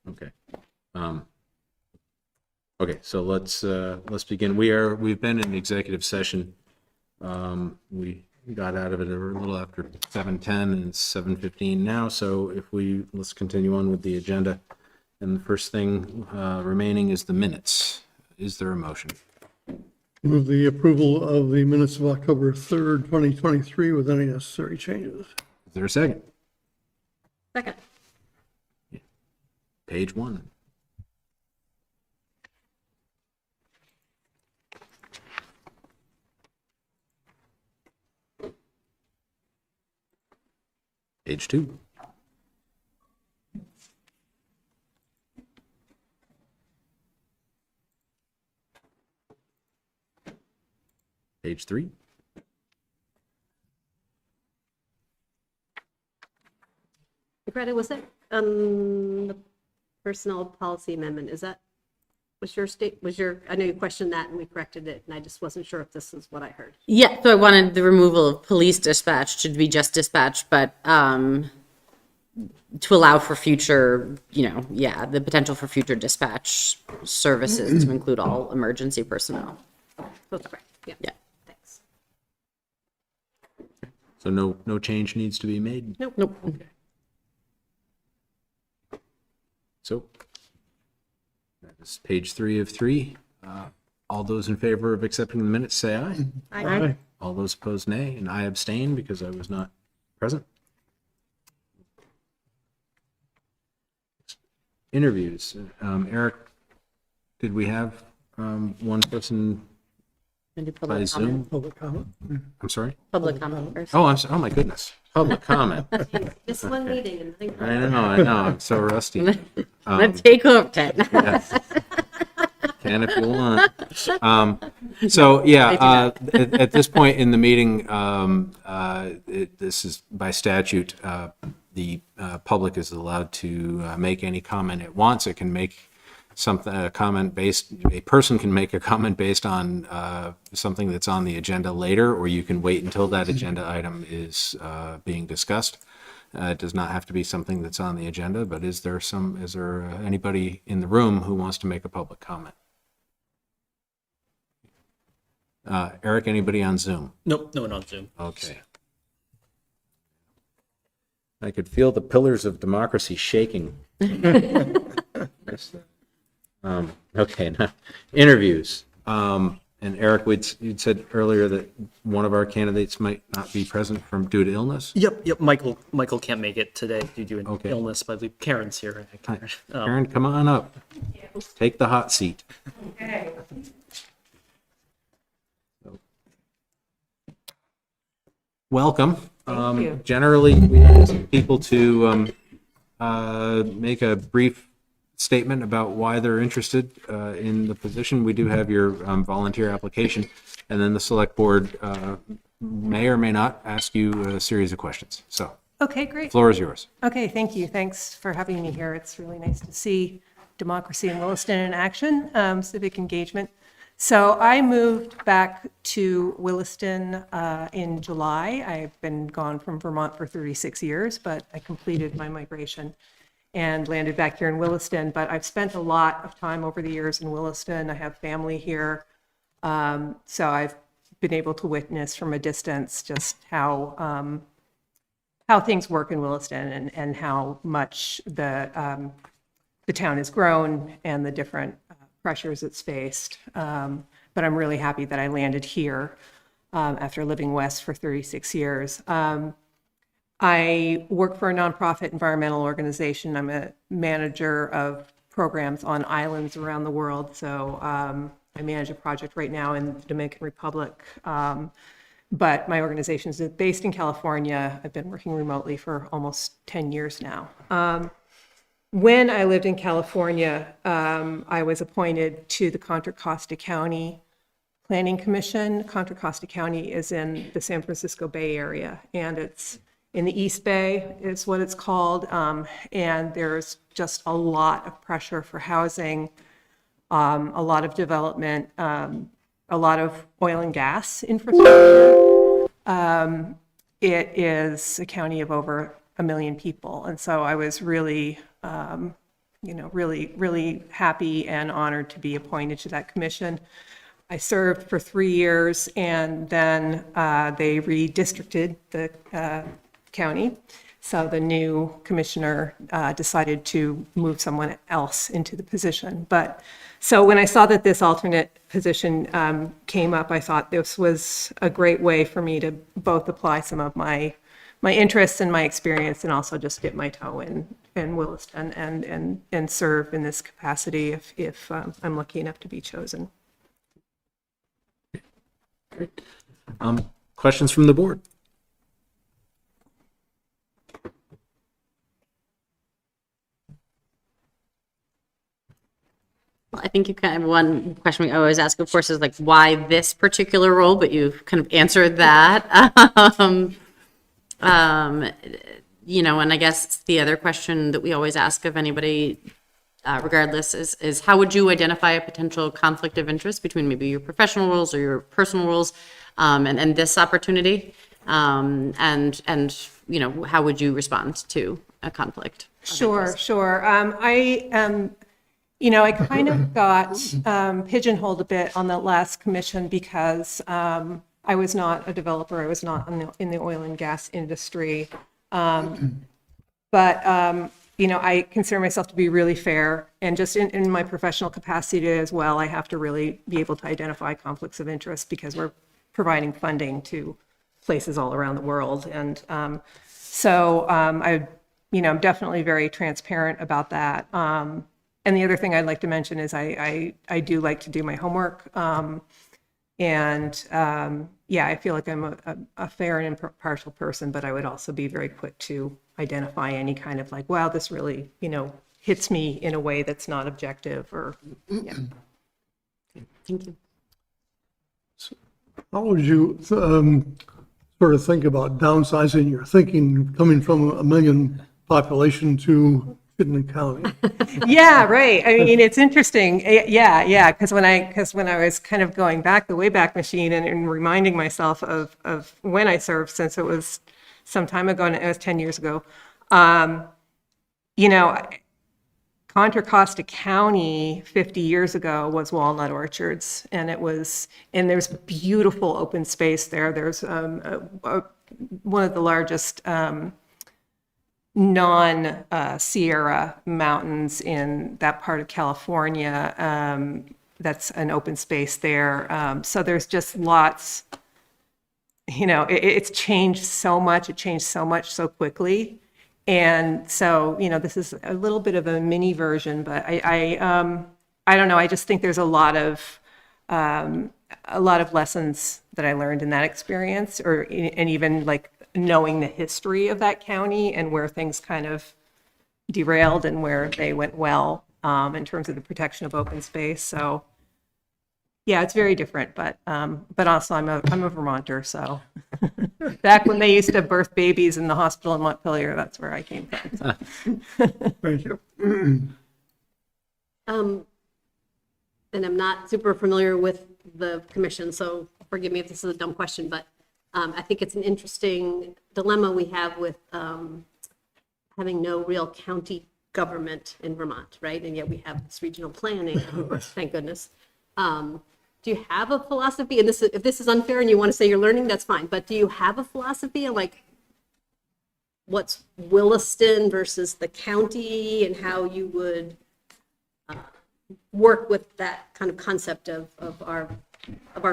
Okay. Okay, so let's begin. We've been in executive session. We got out of it a little after 7:10 and it's 7:15 now. So let's continue on with the agenda. And the first thing remaining is the minutes. Is there a motion? Move the approval of the minutes of October 3rd, 2023 with any necessary changes. Is there a second? Second. Page 1. Page 2. Page 3. Greta, was that the personnel policy amendment? I know you questioned that and we corrected it, and I just wasn't sure if this is what I heard. Yeah, so I wanted the removal of police dispatch to be just dispatch, but to allow for future, the potential for future dispatch services to include all emergency personnel. That's correct. Yeah. Yeah. Thanks. So no change needs to be made? Nope. Nope. Okay. So that is page 3 of 3. All those in favor of accepting the minutes, say aye. Aye. All those opposed, nay, and I abstain because I was not present. Interviews. Eric, did we have one person Gonna do by public Zoom? comment. Public comment? I'm sorry? Public comment first. Oh, oh my goodness. Public comment. This one meeting and nothing. I know. I'm so rusty. Let's take over 10. Yes. Can if you want. So yeah, at this point in the meeting, this is by statute. The public is allowed to make any comment it wants. It can make a person can make a comment based on something that's on the agenda later, or you can wait until that agenda item is being discussed. It does not have to be something that's on the agenda, but is there anybody in the room who wants to make a public comment? Eric, anybody on Zoom? Nope, no one on Zoom. Okay. I could feel the pillars of democracy shaking. Okay, now interviews. And Eric, you'd said earlier that one of our candidates might not be present due to illness. Yep. Michael can't make it today due to an Okay. illness, but I believe Karen's here. Hi. Karen, come on up. Take the hot seat. Welcome. you. Generally, we ask people to make a brief statement about why they're interested in the position. We do have your volunteer application, and then the select board may or may not ask you a series of questions. So, Okay, great. floor is yours. Okay, thank you. Thanks for having me here. It's really nice to see democracy in Williston in action, civic engagement. So I moved back to Williston in July. I've been gone from Vermont for 36 years, but I completed my migration and landed back here in Williston. But I've spent a lot of time over the years in Williston. I have family here. So I've been able to witness from a distance just how things work in Williston and how much the town has grown and the different pressures it's faced. But I'm really happy that I landed here after living west for 36 years. I work for a nonprofit environmental organization. I'm a manager of programs on islands around the world. So I manage a project right now in the Dominican Republic. But my organization is based in California. I've been working remotely for almost 10 years now. When I lived in California, I was appointed to the Contra Costa County Planning Commission. Contra Costa County is in the San Francisco Bay Area, and it's in the East Bay is what it's called. And there's just a lot of pressure for housing, a lot of development, a lot of oil and gas infrastructure. It is a county of over 1 million people. And so I was really really, really happy and honored to be appointed to that commission. I served for 3 years, and then they redistricted the county. So the new commissioner decided to move someone else into the position. But so when I saw that this alternate position came up, I thought this was a great way for me to both apply some of my interests and my experience, and also just dip my toe in Williston and serve in this capacity if I'm lucky enough to be chosen. Questions from the board? Well, I think you kind of, one question we always ask, of course, is like, why this particular role? But you've kind of answered that. And I guess the other question that we always ask of anybody, regardless, is how would you identify a potential conflict of interest between maybe your professional roles or your personal roles, and this opportunity, and how would you respond to a conflict? Sure. I kind of got pigeonholed a bit on the last commission because I was not a developer. I was not in the oil and gas industry. But I consider myself to be really fair, and just in my professional capacity as well, I have to really be able to identify conflicts of interest because we're providing funding to places all around the world. And I'm definitely very transparent about that. And the other thing I'd like to mention is I do like to do my homework. I feel like I'm a fair and impartial person, but I would also be very quick to identify any kind of like, wow, this really, hits me in a way that's not objective or, yeah. Thank you. How would you sort of think about downsizing your thinking, coming from a million population to Kidney County? Yeah, right. I mean, it's interesting. Yeah. Because when I was kind of going back the Wayback Machine and reminding myself of when I served, since it was some time ago, and it was 10 years ago, Contra Costa County 50 years ago was walnut orchards, and there's beautiful open space there. There's one of the largest non-Sierra mountains in that part of California. That's an open space there. So there's just lots, it's changed so much. It changed so much so quickly. And so, this is a little bit of a mini version, but I don't know. I just think there's a lot of lessons that I learned in that experience, and even like knowing the history of that county and where things kind of derailed and where they went well, in terms of the protection of open space. So yeah, it's very different, but also I'm a Vermonter, so back when they used to birth babies in the hospital in Montpelier, that's where I came from. Thank you. And I'm not super familiar with the commission, so forgive me if this is a dumb question, but I think it's an interesting dilemma we have with having no real county government in Vermont, right? And yet we have this regional planning, of course, thank goodness. Do you have a philosophy? And if this is unfair and you want to say you're learning, that's fine. But do you have a philosophy on like what's Williston versus the county, and how you would work with that kind of concept of our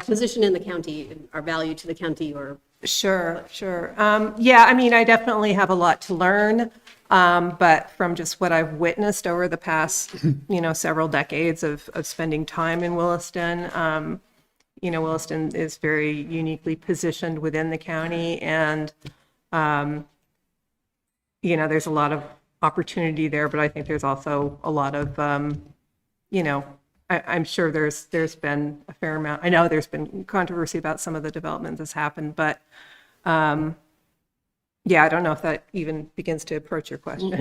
position in the county and our value to the county? Or Sure. Yeah, I mean, I definitely have a lot to learn, but from just what I've witnessed over the past, several decades of spending time in Williston, Williston is very uniquely positioned within the county, and, there's a lot of opportunity there, but I think there's also a lot of, I'm sure there's been a fair amount. I know there's been controversy about some of the development that's happened, but yeah, I don't know if that even begins to approach your question.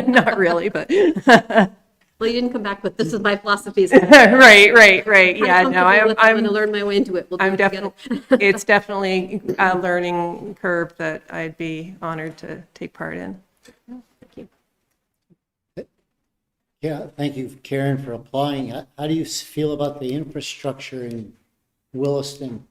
Not really, but well, you didn't come back with this is my philosophy. right. Yeah, no, I'm I'm going to learn my way into it. We'll do I'm it together. definitely. It's definitely a learning curve that I'd be honored to take part in. Thank you. Yeah, thank you, Karen, for applying. How do you feel about the infrastructure in Williston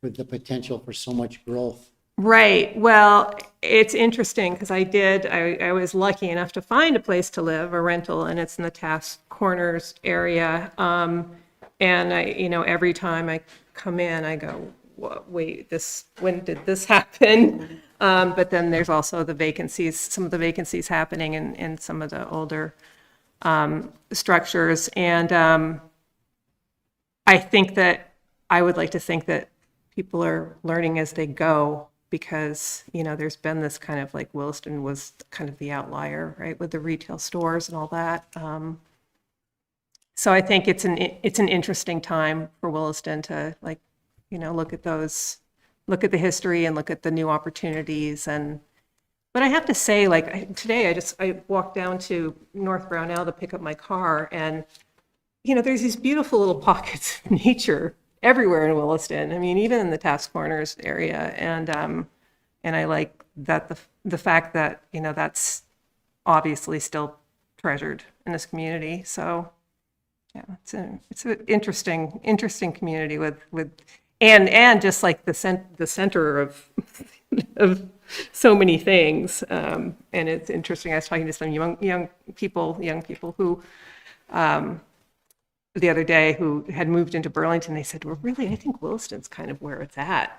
with the potential for so much growth? Right. Well, it's interesting because I was lucky enough to find a place to live, a rental, and it's in the Taft Corners area. And every time I come in, I go, wait, when did this happen? But then there's also the vacancies, some of the vacancies happening in some of the older structures. And I would like to think that people are learning as they go, because, there's been this kind of like Williston was kind of the outlier, right, with the retail stores and all that. So I think it's an interesting time for Williston to look at the history and look at the new opportunities. But I have to say, today I walked down to North Brownell to pick up my car, and there's these beautiful little pockets of nature everywhere in Williston. I mean, even in the Taft Corners area, and I like that the fact that that's obviously still treasured in this community. So yeah, it's an interesting community with and just like the center of of so many things. And it's interesting. I was talking to some young people who the other day who had moved into Burlington. They said, well, really, I think Williston's kind of where it's at.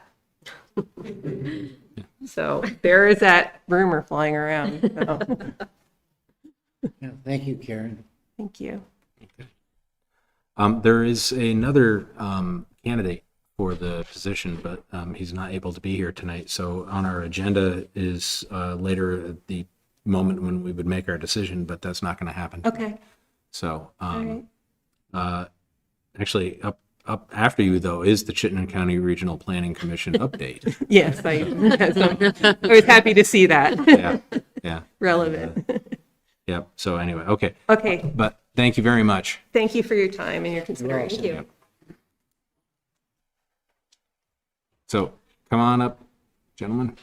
So there is that rumor flying around. So. Yeah, thank you, Karen. Thank you. There is another candidate for the position, but he's not able to be here tonight. So on our agenda is later at the moment when we would make our decision, but that's not going to happen. Okay. So All right. actually, up after you, though, is the Chittenden County Regional Planning Commission update. Yes, I was happy to see that. Yeah. Relevant. Yeah. So anyway, okay. Okay. But thank you very much. Thank you for your time and your consideration. Thank you. So come on up, gentlemen.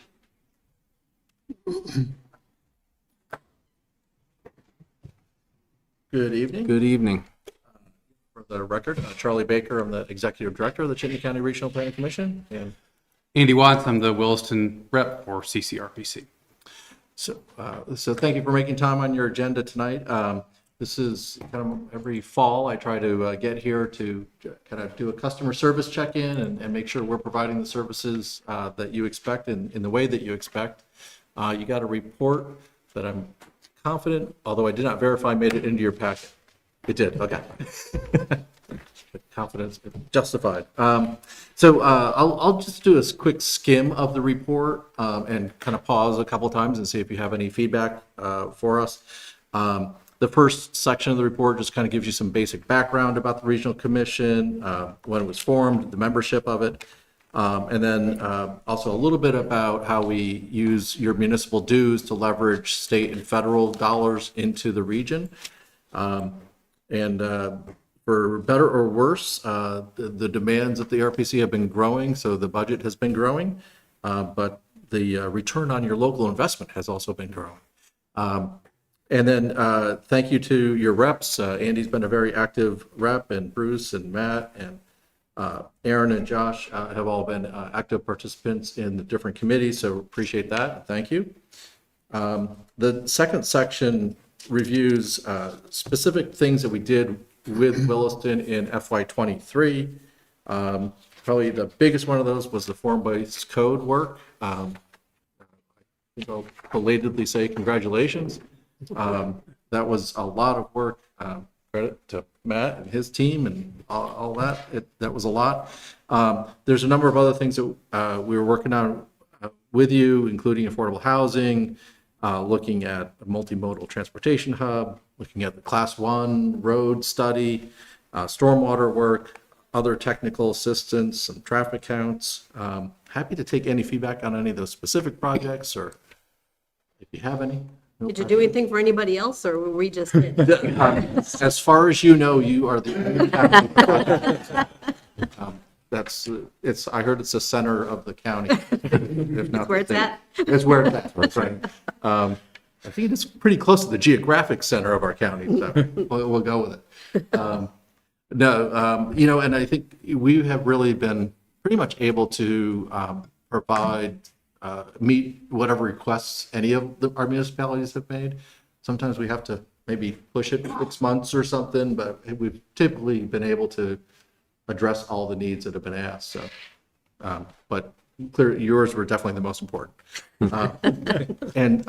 Good evening. Good evening. For the record, Charlie Baker, I'm the Executive Director of the Chittenden County Regional Planning Commission. And Andy Watts, I'm the Williston rep for CCRPC. so thank you for making time on your agenda tonight. This is kind of every fall, I try to get here to kind of do a customer service check-in and make sure we're providing the services that you expect in the way that you expect. You got a report that I'm confident, although I did not verify, made it into your packet. It did, okay. Confidence justified. So I'll just do a quick skim of the report and kind of pause a couple times and see if you have any feedback for us. The first section of the report just kind of gives you some basic background about the Regional Commission, when it was formed, the membership of it, and then also a little bit about how we use your municipal dues to leverage state and federal dollars into the region. And for better or worse, the demands at the RPC have been growing, so the budget has been growing, but the return on your local investment has also been growing. And then thank you to your reps. Andy's been a very active rep, and Bruce and Matt and Aaron and Josh have all been active participants in the different committees, so appreciate that. Thank you. The second section reviews specific things that we did with Williston in FY23. Probably the biggest one of those was the form-based code work. I think I'll belatedly say congratulations. That was a lot of work. Credit to Matt and his team and all that. That was a lot. There's a number of other things that we were working on with you, including affordable housing, looking at a multimodal transportation hub, looking at the Class 1 road study, stormwater work, other technical assistance, and traffic counts. Happy to take any feedback on any of those specific projects, or if you have any. No Did you do anything for anybody else, or were we just? As far as you know, you are the only active project. I heard it's the center of the county. If not Where it's at? It's where it's at, that's right. I think it's pretty close to the geographic center of our county, so we'll go with it. And I think we have really been pretty much able to provide, meet whatever requests any of our municipalities have made. Sometimes we have to maybe push it 6 months or something, but we've typically been able to address all the needs that have been asked, so. But clearly, yours were definitely the most important. And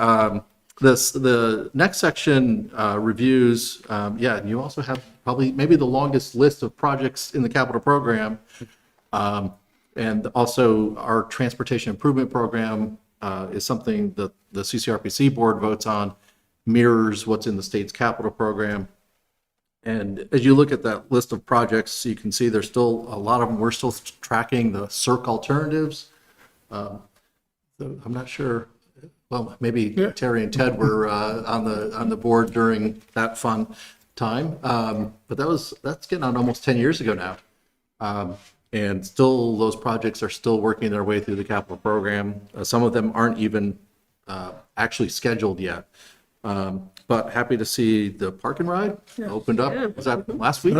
the next section reviews, and you also have probably maybe the longest list of projects in the capital program. And also our transportation improvement program is something that the CCRPC board votes on, mirrors what's in the state's capital program. And as you look at that list of projects, you can see there's still a lot of them. We're still tracking the CERC alternatives. So I'm not sure. Well, maybe Terry and Ted were on the board during that fun time, but that's getting on almost 10 years ago now. And still, those projects are still working their way through the capital program. Some of them aren't even actually scheduled yet. But happy to see the park and ride opened up. Was that last week?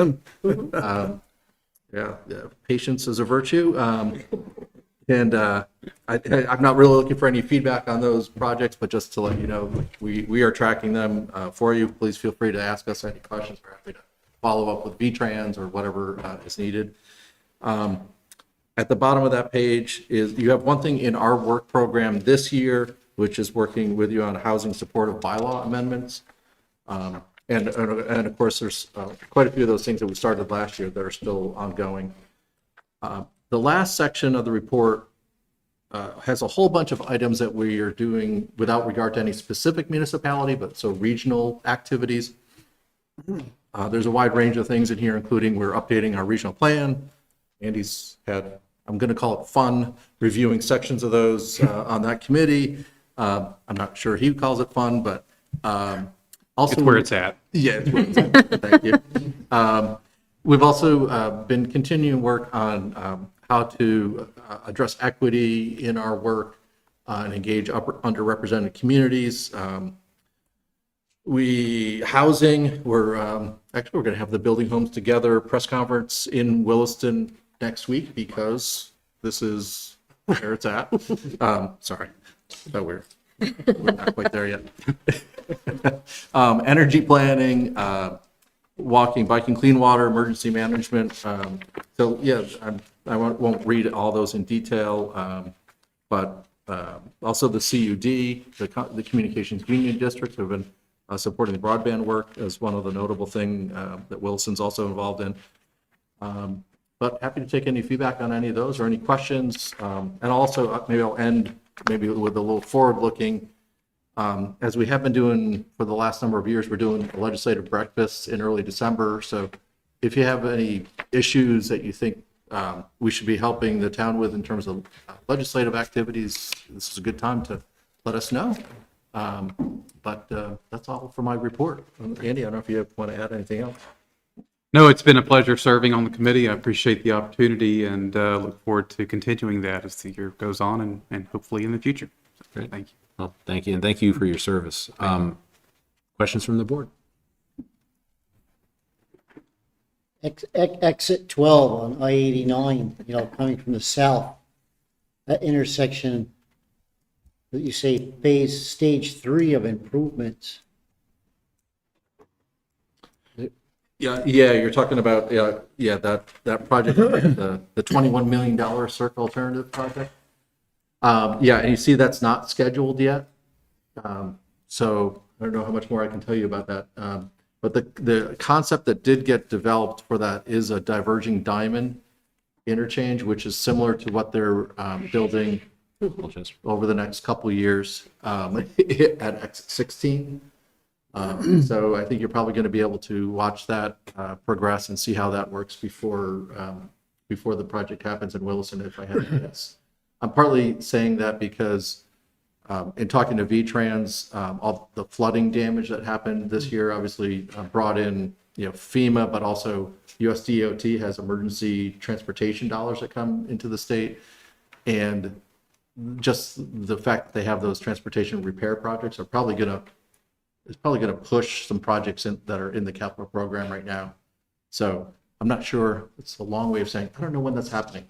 Patience is a virtue. And I'm not really looking for any feedback on those projects, but just to let you know, we are tracking them for you. Please feel free to ask us any questions. We're happy to follow up with VTrans or whatever is needed. At the bottom of that page is you have one thing in our work program this year, which is working with you on housing supportive bylaw amendments. And of course, there's quite a few of those things that we started last year that are still ongoing. The last section of the report has a whole bunch of items that we are doing without regard to any specific municipality, but so regional activities. There's a wide range of things in here, including we're updating our regional plan. Andy's had, I'm going to call it fun, reviewing sections of those on that committee. I'm not sure he calls it fun, but also It's where it's at. yeah, it's where it's at. Thank you. We've also been continuing work on how to address equity in our work and engage underrepresented communities. Housing, we're going to have the Building Homes Together press conference in Williston next week because this is where it's at. Sorry, so we're not quite there yet. Energy planning, walking, biking, clean water, emergency management. So yeah, I won't read all those in detail, but also the CUD, the Communications Union District, have been supporting the broadband work as one of the notable thing that Wilson's also involved in. But happy to take any feedback on any of those or any questions. And also maybe I'll end maybe with a little forward-looking. As we have been doing for the last number of years, we're doing legislative breakfasts in early December. So if you have any issues that you think we should be helping the town with in terms of legislative activities, this is a good time to let us know. But that's all for my report. Andy, I don't know if you want to add anything else. No, it's been a pleasure serving on the committee. I appreciate the opportunity and look forward to continuing that as the year goes on and hopefully in the future. So, Great. thank you. Well, thank you, and thank you for your service. Questions from the board? Exit 12 on I-89, coming from the south, that intersection that you say stage 3 of improvements. Yeah, you're talking about that project, the $21 million CERC alternative project. And you see that's not scheduled yet. So I don't know how much more I can tell you about that. But the concept that did get developed for that is a diverging diamond interchange, which is similar to what they're building over the next couple of years at exit 16. So I think you're probably going to be able to watch that progress and see how that works before the project happens in Williston, if I had to guess. I'm partly saying that because in talking to VTrans, all the flooding damage that happened this year obviously brought in FEMA, but also USDOT has emergency transportation dollars that come into the state. And just the fact that they have those transportation repair projects are probably going to is probably going to push some projects that are in the capital program right now. So I'm not sure. It's a long way of saying, I don't know when that's happening.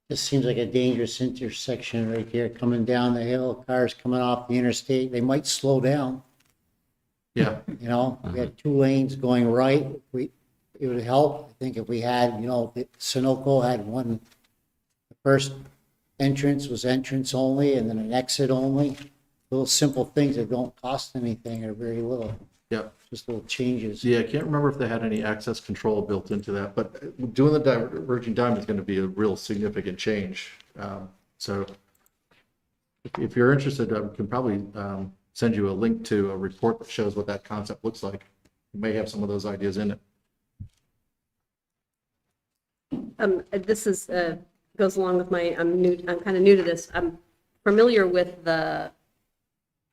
This seems like a dangerous intersection right here, coming down the hill, cars coming off the interstate, they might slow down. Yeah. You know, we had 2 lanes going right. It would help, I think, if we had, you know, Sunoco had one, the first entrance was entrance only and then an exit only. Little simple things that don't cost anything or very little, Yeah. just little changes. Yeah, I can't remember if they had any access control built into that, but doing the diverging diamond is going to be a real significant change. So if you're interested, I can probably send you a link to a report that shows what that concept looks like. It may have some of those ideas in it. This is, goes along with my, I'm kind of new to this. I'm familiar with the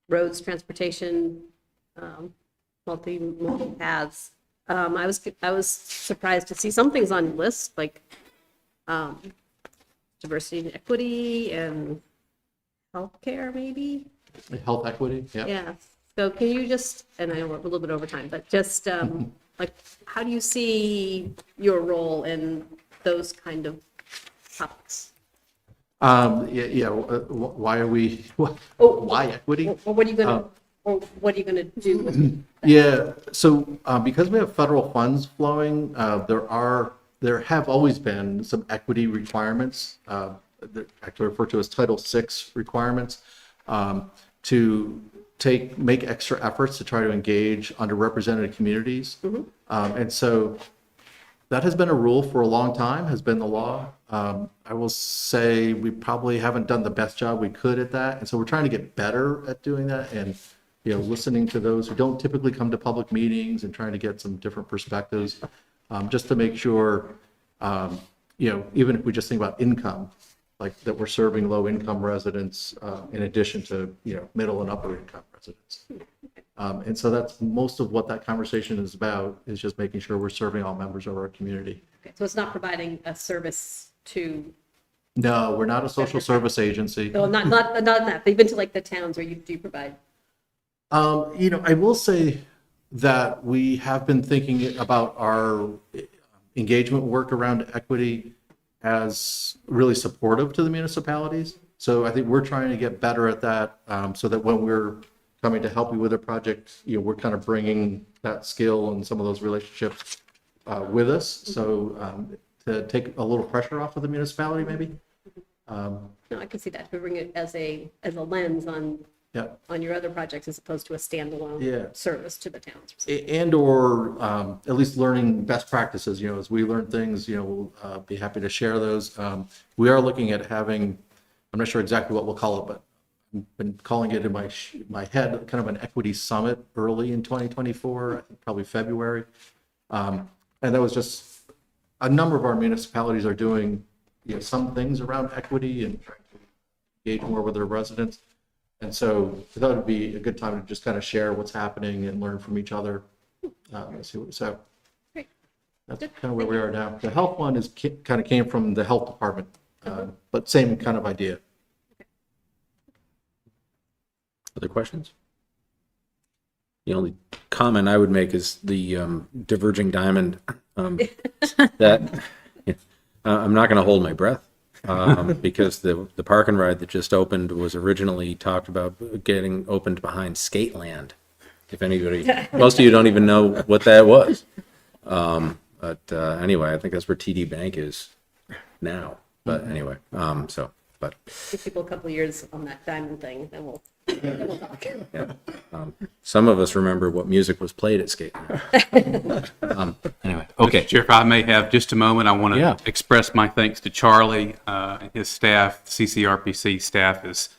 roads, transportation, multi paths. I was surprised to see some things on your list, like diversity and equity and healthcare, maybe? Health equity, yeah. Yeah. So can you just, and I know we're a little bit over time, but just like, how do you see your role in those kind of topics? Why are we, why equity? Or what are you gonna, or what are you gonna do with it? Yeah, so because we have federal funds flowing, there have always been some equity requirements, that actually referred to as Title VI requirements, to make extra efforts to try to engage underrepresented communities. And so that has been a rule for a long time, has been the law. I will say we probably haven't done the best job we could at that. And so we're trying to get better at doing that and, you know, listening to those who don't typically come to public meetings and trying to get some different perspectives, just to make sure, you know, even if we just think about income, like that we're serving low income residents in addition to, you know, middle and upper income residents. And so that's most of what that conversation is about, is just making sure we're serving all members of our community. Okay, so it's not providing a service to, No, we're not a social service agency. no, not that, but even to like the towns where you do provide. You know, I will say that we have been thinking about our engagement work around equity as really supportive to the municipalities. So I think we're trying to get better at that, so that when we're coming to help you with a project, you know, we're kind of bringing that skill and some of those relationships with us. So to take a little pressure off of the municipality, maybe. No, I can see that, to bring it as a lens on Yeah. on your other projects as opposed to a standalone Yeah. service to the towns. And or at least learning best practices, you know, as we learn things, you know, we'll be happy to share those. We are looking at having, I'm not sure exactly what we'll call it, but I've been calling it in my head kind of an equity summit early in 2024, I think probably February. And that was just, a number of our municipalities are doing, you know, some things around equity and trying to engage more with their residents. And so I thought it'd be a good time to just kind of share what's happening and learn from each other. So Great. that's kind of where we are now. The health one is kind of came from the health department, but same kind of idea. Other questions? The only comment I would make is the diverging diamond, that I'm not going to hold my breath. Because the park and ride that just opened was originally talked about getting opened behind Skateland. If anybody, most of you don't even know what that was. But anyway, I think that's where TD Bank is now. But anyway, but Give people a couple of years on that diamond thing, then we'll talk. yeah. Some of us remember what music was played at Skateland. Anyway, okay. Chair, if I may have just a moment, I want Yeah. to express my thanks to Charlie and his staff. The CCRPC staff is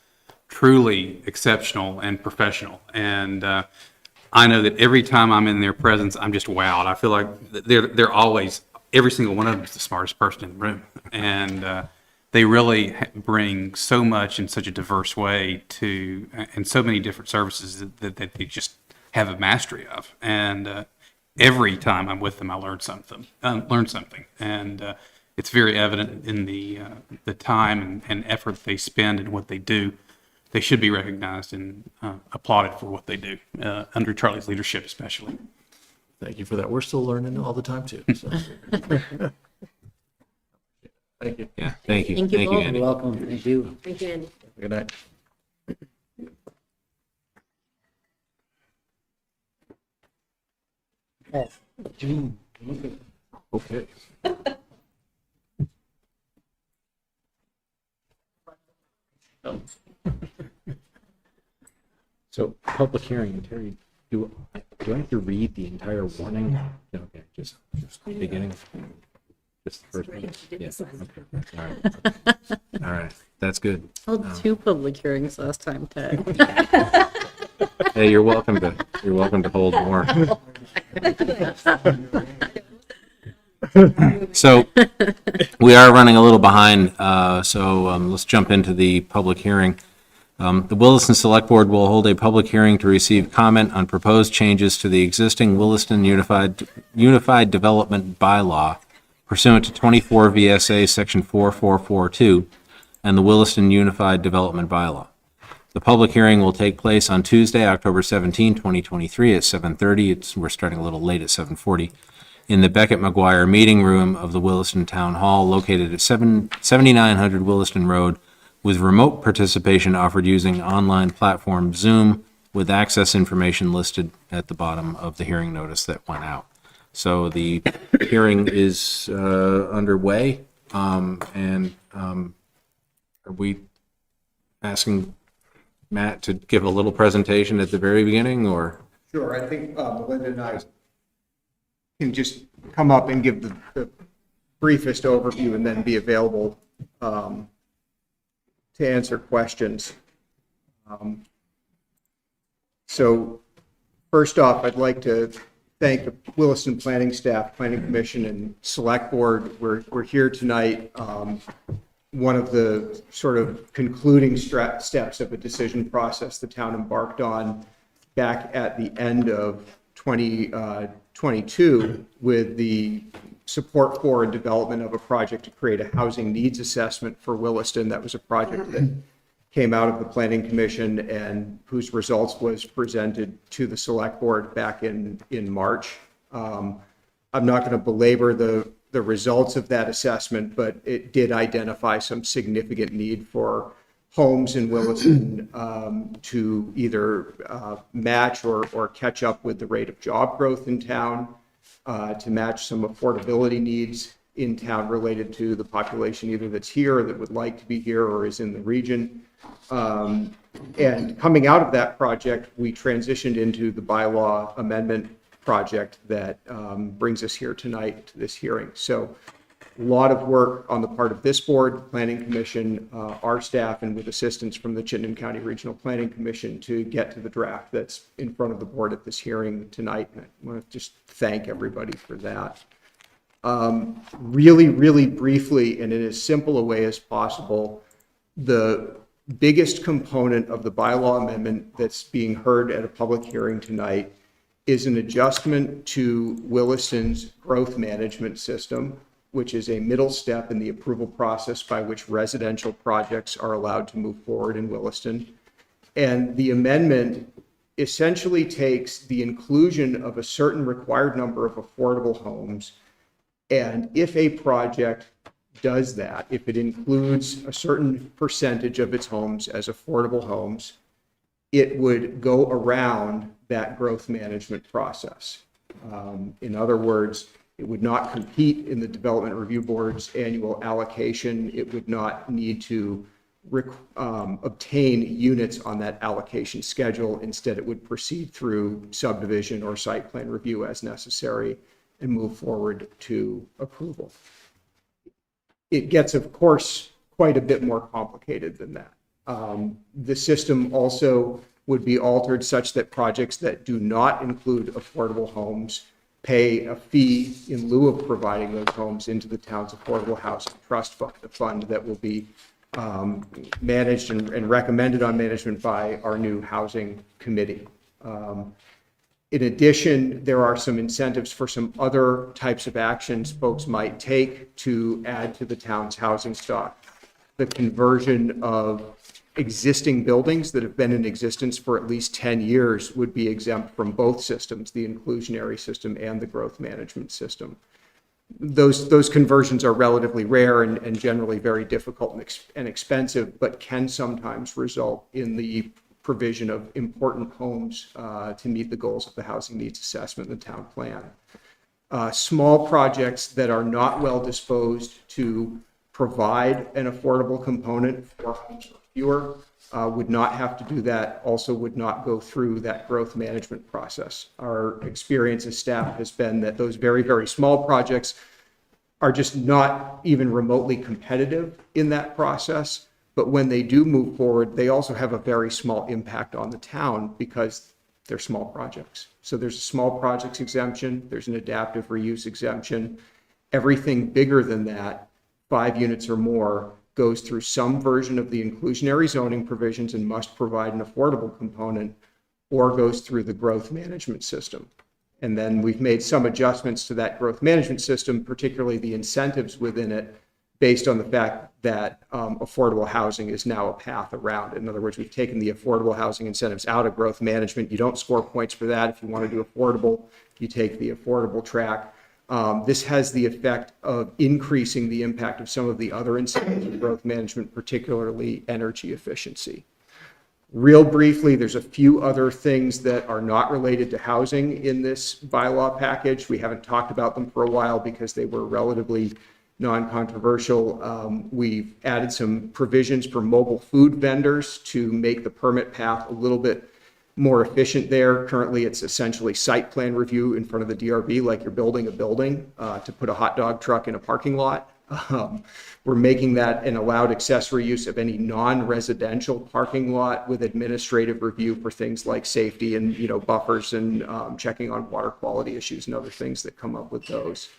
truly exceptional and professional. And I know that every time I'm in their presence, I'm just wowed. I feel like they're always, every single one of them is the smartest person in the room. And they really bring so much in such a diverse way to, and so many different services that they just have a mastery of. And every time I'm with them, I learn something. And it's very evident in the time and effort they spend and what they do they should be recognized and applauded for what they do, under Charlie's leadership especially. Thank you for that. We're still learning all the time too. So. Thank you. Yeah, thank you. Thank you both. Andy. You're welcome. Thank you. Thank you, Andy. Good night. Okay. So, public hearing, Terry, do I have to read the entire warning? No, okay, just the beginning? Just the first one? Yeah, okay, all right. All right, that's good. Held 2 public hearings last time, Ted. Hey, you're welcome to hold more. So, we are running a little behind, so let's jump into the public hearing. The Williston Selectboard will hold a public hearing to receive comment on proposed changes to the existing Williston Unified Development Bylaw pursuant to 24 VSA Section 4442 and the Williston Unified Development Bylaw. The public hearing will take place on Tuesday, October 17, 2023 at 7:30. We're starting a little late at 7:40 in the Beckett McGuire Meeting Room of the Williston Town Hall located at 7900 Williston Road, with remote participation offered using online platform Zoom, with access information listed at the bottom of the hearing notice that went out. So the hearing is underway, and are we asking Matt to give a little presentation at the very beginning, or? Sure, I think Melinda and I can just come up and give the briefest overview and then be available to answer questions. So first off, I'd like to thank the Williston Planning Staff, Planning Commission, and Select Board. We're here tonight. One of the sort of concluding steps of a decision process the town embarked on back at the end of 2022 with the support for and development of a project to create a housing needs assessment for Williston. That was a project that came out of the Planning Commission and whose results was presented to the Select Board back in March. I'm not going to belabor the results of that assessment, but it did identify some significant need for homes in Williston to either match or catch up with the rate of job growth in town, to match some affordability needs in town related to the population either that's here or that would like to be here or is in the region. And coming out of that project, we transitioned into the bylaw amendment project that brings us here tonight to this hearing. So a lot of work on the part of this board, Planning Commission, our staff, and with assistance from the Chittenden County Regional Planning Commission to get to the draft that's in front of the board at this hearing tonight. And I want to just thank everybody for that. Really, really briefly, and in as simple a way as possible, the biggest component of the bylaw amendment that's being heard at a public hearing tonight is an adjustment to Williston's growth management system, which is a middle step in the approval process by which residential projects are allowed to move forward in Williston. And the amendment essentially takes the inclusion of a certain required number of affordable homes, and if a project does that, if it includes a certain percentage of its homes as affordable homes, it would go around that growth management process. In other words, it would not compete in the Development Review Board's annual allocation. It would not need to obtain units on that allocation schedule. Instead, it would proceed through subdivision or site plan review as necessary and move forward to approval. It gets, of course, quite a bit more complicated than that. The system also would be altered such that projects that do not include affordable homes pay a fee in lieu of providing those homes into the town's affordable housing trust fund, the fund that will be managed and recommended on management by our new housing committee. In addition, there are some incentives for some other types of actions folks might take to add to the town's housing stock. The conversion of existing buildings that have been in existence for at least 10 years would be exempt from both systems, the inclusionary system and the growth management system. Those conversions are relatively rare and generally very difficult and expensive, but can sometimes result in the provision of important homes to meet the goals of the housing needs assessment and the town plan. Small projects that are not well disposed to provide an affordable component for homes or fewer would not have to do that, also would not go through that growth management process. Our experience as staff has been that those very, very small projects are just not even remotely competitive in that process. But when they do move forward, they also have a very small impact on the town because they're small projects. So there's a small projects exemption, there's an adaptive reuse exemption. Everything bigger than that, 5 units or more, goes through some version of the inclusionary zoning provisions and must provide an affordable component, or goes through the growth management system. And then we've made some adjustments to that growth management system, particularly the incentives within it, based on the fact that affordable housing is now a path around it. In other words, we've taken the affordable housing incentives out of growth management. You don't score points for that. If you want to do affordable, you take the affordable track. This has the effect of increasing the impact of some of the other incentives in growth management, particularly energy efficiency. Real briefly, there's a few other things that are not related to housing in this bylaw package. We haven't talked about them for a while because they were relatively non-controversial. We've added some provisions for mobile food vendors to make the permit path a little bit more efficient there. Currently, it's essentially site plan review in front of the DRB, like you're building a building to put a hot dog truck in a parking lot. We're making that an allowed accessory use of any non-residential parking lot with administrative review for things like safety and, buffers and checking on water quality issues and other things that come up with those.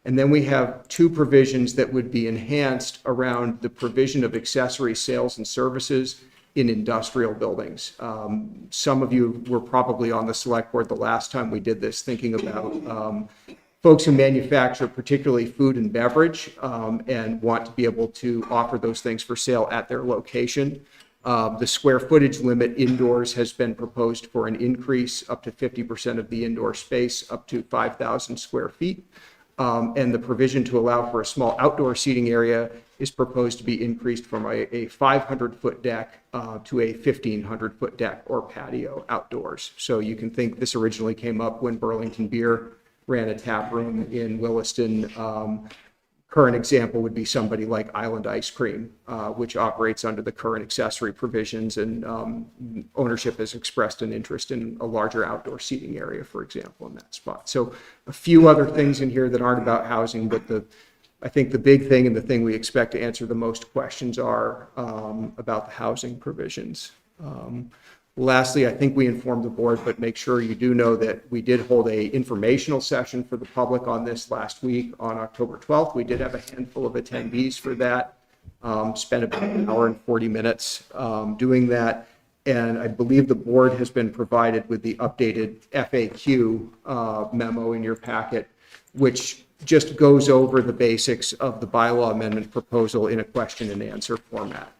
And then we have 2 provisions that would be enhanced around the provision of accessory sales and services in industrial buildings. Some of you were probably on the select board the last time we did this, thinking about folks who manufacture particularly food and beverage and want to be able to offer those things for sale at their location. The square footage limit indoors has been proposed for an increase up to 50% of the indoor space, up to 5,000 square feet. And the provision to allow for a small outdoor seating area is proposed to be increased from a 500-foot deck to a 1,500-foot deck or patio outdoors. So you can think this originally came up when Burlington Beer ran a tap room in Williston. Current example would be somebody like Island Ice Cream, which operates under the current accessory provisions, and ownership has expressed an interest in a larger outdoor seating area, for example, in that spot. So a few other things in here that aren't about housing, but I think the big thing and the thing we expect to answer the most questions are about the housing provisions. Lastly, I think we informed the board, but make sure you do know that we did hold a informational session for the public on this last week on October 12th. We did have a handful of attendees for that, spent about an hour and 40 minutes doing that. And I believe the board has been provided with the updated FAQ memo in your packet, which just goes over the basics of the bylaw amendment proposal in a question and answer format.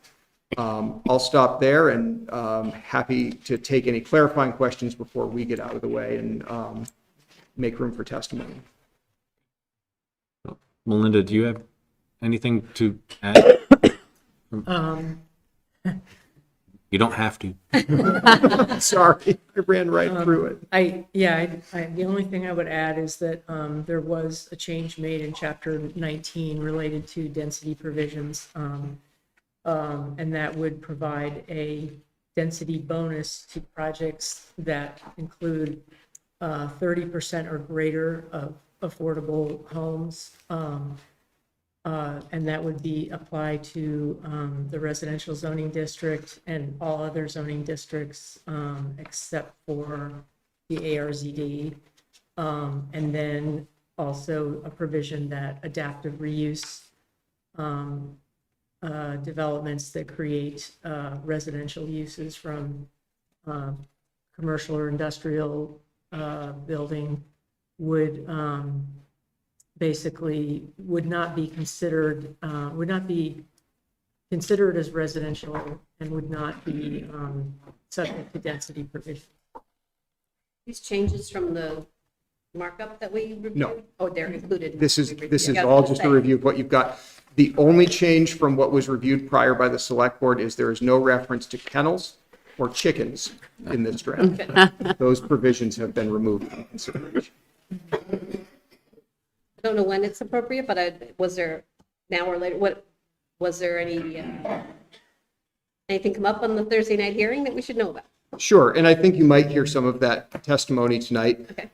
I'll stop there and happy to take any clarifying questions before we get out of the way and make room for testimony. Melinda, do you have anything to add? You don't have to. Sorry, I ran right through it. The only thing I would add is that there was a change made in Chapter 19 related to density provisions. And that would provide a density bonus to projects that include 30% or greater of affordable homes. And that would be applied to the residential zoning district and all other zoning districts except for the ARZD. And then also a provision that adaptive reuse developments that create residential uses from commercial or industrial building would basically would not be considered, would not be consider it as residential and would not be subject to density provision. These changes from the markup that we reviewed? No. Oh, they're included. This is Yeah, all I was just a gonna say. review of what you've got. The only change from what was reviewed prior by the select board is there is no reference to kennels or chickens in this draft. Those provisions have been removed from consideration. I don't know when it's appropriate, but was there, now or later, was there anything come up on the Thursday night hearing that we should know about? Sure, and I think you might hear some of that testimony tonight. Okay.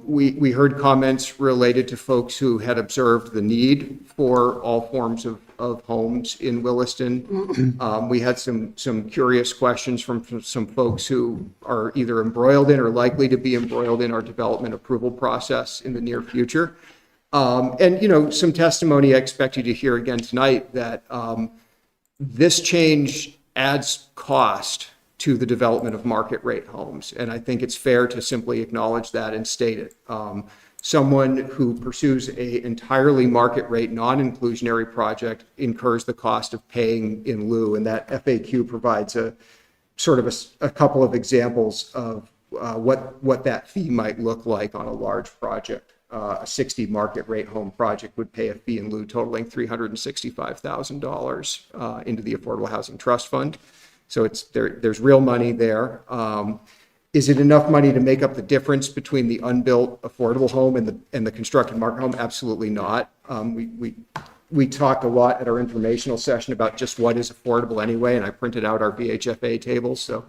We heard comments related to folks who had observed the need for all forms of homes in Williston. We had some curious questions from some folks who are either embroiled in or likely to be embroiled in our development approval process in the near future. And, you know, some testimony I expect you to hear again tonight that this change adds cost to the development of market rate homes. And I think it's fair to simply acknowledge that and state it. Someone who pursues a entirely market rate, non-inclusionary project incurs the cost of paying in lieu. And that FAQ provides a sort of a couple of examples of what that fee might look like on a large project. A 60 market rate home project would pay a fee in lieu totaling $365,000 into the Affordable Housing Trust Fund. So there's real money there. Is it enough money to make up the difference between the unbuilt affordable home and the constructed market home? Absolutely not. We talked a lot at our informational session about just what is affordable anyway, and I printed out our VHFA tables, so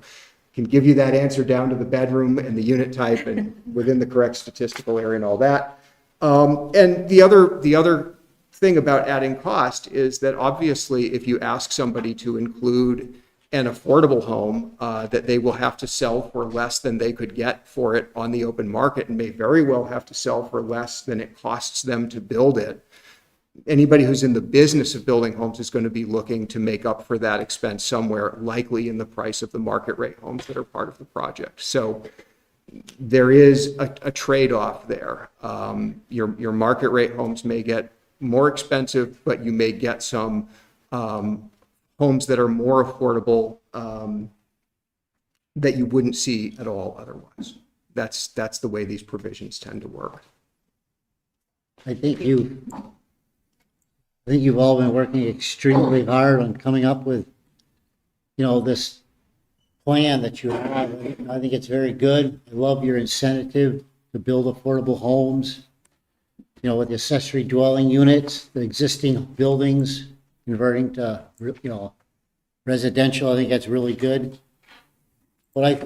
can give you that answer down to the bedroom and the unit type and within the correct statistical area and all that. And the other thing about adding cost is that obviously if you ask somebody to include an affordable home that they will have to sell for less than they could get for it on the open market and may very well have to sell for less than it costs them to build it. Anybody who's in the business of building homes is going to be looking to make up for that expense somewhere, likely in the price of the market rate homes that are part of the project. So there is a trade-off there. Your market rate homes may get more expensive, but you may get some homes that are more affordable that you wouldn't see at all otherwise. That's the way these provisions tend to work. I think you've all been working extremely hard on coming up with, you know, this plan that you have. I think it's very good. I love your incentive to build affordable homes. You know, with the accessory dwelling units, the existing buildings converting to, you know, residential. I think that's really good.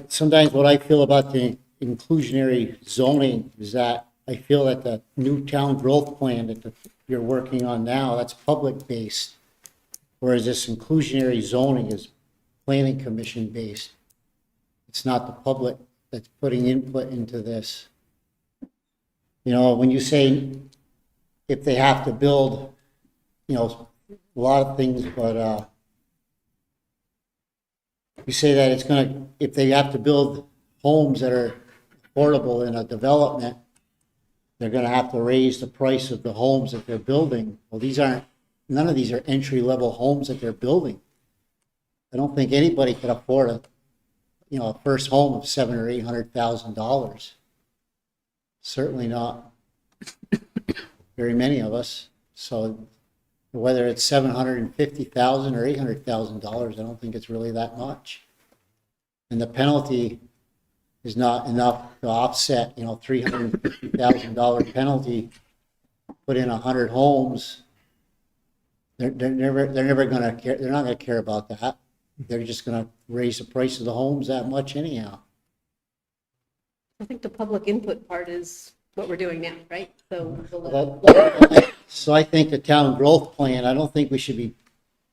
Sometimes what I feel about the inclusionary zoning is that I feel that the new town growth plan that you're working on now, that's public based, whereas this inclusionary zoning is planning commission based. It's not the public that's putting input into this. You know, when you say if they have to build, you know, a lot of things, but you say that it's gonna, if they have to build homes that are affordable in a development, they're gonna have to raise the price of the homes that they're building. Well, none of these are entry-level homes that they're building. I don't think anybody could afford a first home of $700,000 or $800,000. Certainly not very many of us. So whether it's $750,000 or $800,000, I don't think it's really that much. And the penalty is not enough to offset, you know, $350,000 penalty, put in 100 homes. They're never going to care. They're not going to care about that. They're just going to raise the price of the homes that much anyhow. I think the public input part is what we're doing now, right? So So I think the town growth plan, I don't think we should be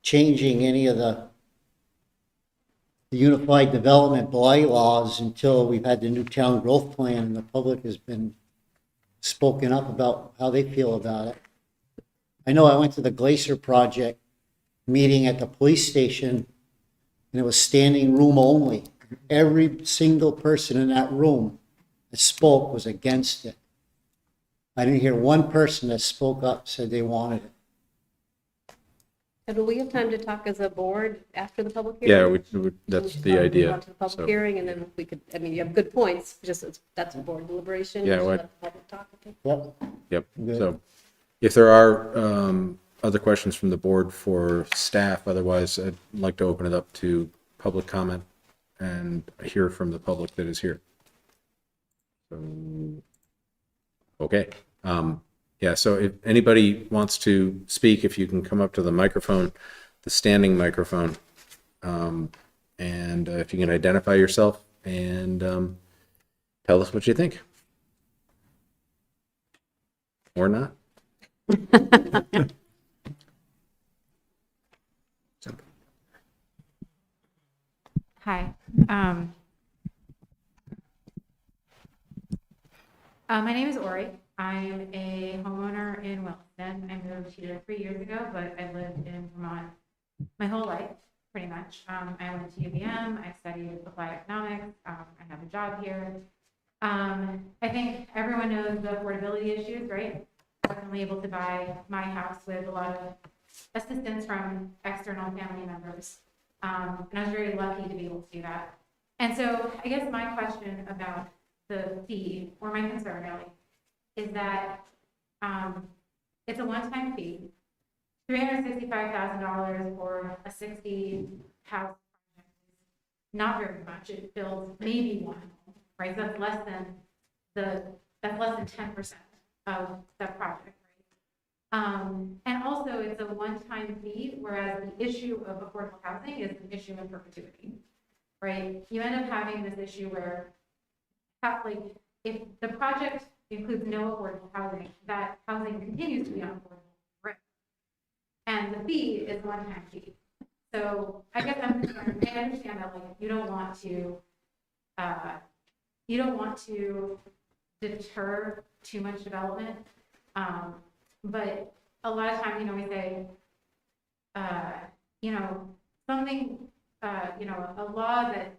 changing any of the unified development bylaws until we've had the new town growth plan and the public has been spoken up about how they feel about it. I know I went to the Glacier project meeting at the police station and it was standing room only. Every single person in that room that spoke was against it. I didn't hear one person that spoke up said they wanted it. And will we have time to talk as a board after the public hearing? Yeah, that's Just the move idea. on to the public So, hearing, and then we could, I mean, you have good points, just that's a board deliberation. Yeah, just what- let the public talk, I think. Yep. Yep, so if there are other questions from the board for staff, otherwise I'd like to open it up to public comment and hear from the public that is here. So, okay. Yeah, so if anybody wants to speak, if you can come up to the microphone, the standing microphone, and if you can identify yourself and tell us what you think. Or not. Hi. My name is Ori. I'm a homeowner in Williston. I moved here 3 years ago, but I lived in Vermont my whole life, pretty much. I went to UVM. I studied applied economics. I have a job here. I think everyone knows the affordability issues, right? I wasn't able to buy my house with a lot of assistance from external family members. And I was very lucky to be able to do that. And so I guess my question about the fee, or my concern really, is that it's a one-time fee, $365,000 for a 60-house project, not very much. It builds maybe one home, right? So that's less than 10% of that project, right? And also it's a one-time fee, whereas the issue of affordable housing is an issue in perpetuity, right? You end up having this issue where, like, if the project includes no affordable housing, that housing continues to be unaffordable, right? And the fee is one-time fee. So I guess I'm concerned, I understand that, like, you don't want to deter too much development. But a lot of times, we say, something, a law that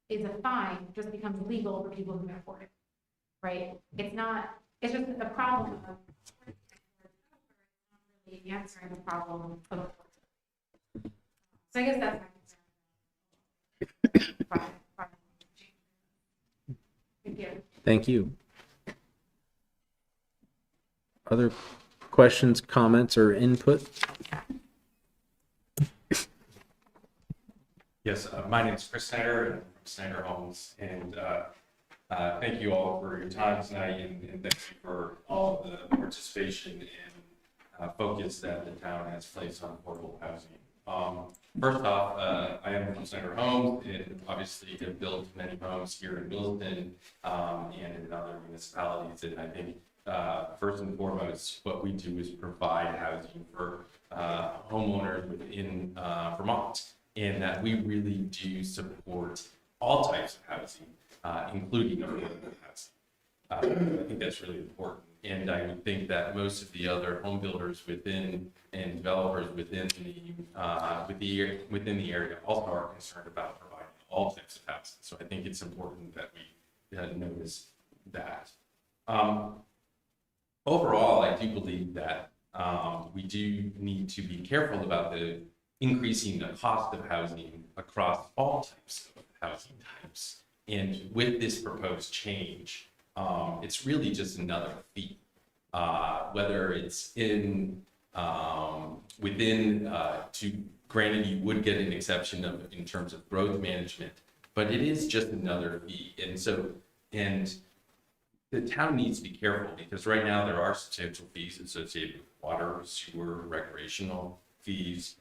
is a fine just becomes legal for people who can afford it, right? It's just a problem of really answering the problem of affordability. So I guess that's my concern. Thank you. Thank you. Other questions, comments, or input? Yes, my name is Chris Snyder, and I'm from Snyder Homes, and thank you all for your time tonight, and thank you for all the participation and focus that the town has placed on affordable housing. First off, I am from Snyder Homes, and obviously have built many homes here in Williston and in other municipalities, and I think first and foremost, what we do is provide housing for homeowners within Vermont, and that we really do support all types of housing, including affordable housing. I think that's really important, and I would think that most of the other home builders within and developers within the area also are concerned about providing all types of housing. So I think it's important that we notice that. Overall, I do believe that we do need to be careful about increasing the cost of housing across all types of housing types. And with this proposed change, it's really just another fee, whether it's granted, you would get an exception in terms of growth management, but it is just another fee. And the town needs to be careful, because right now there are substantial fees associated with water, sewer, recreational fees,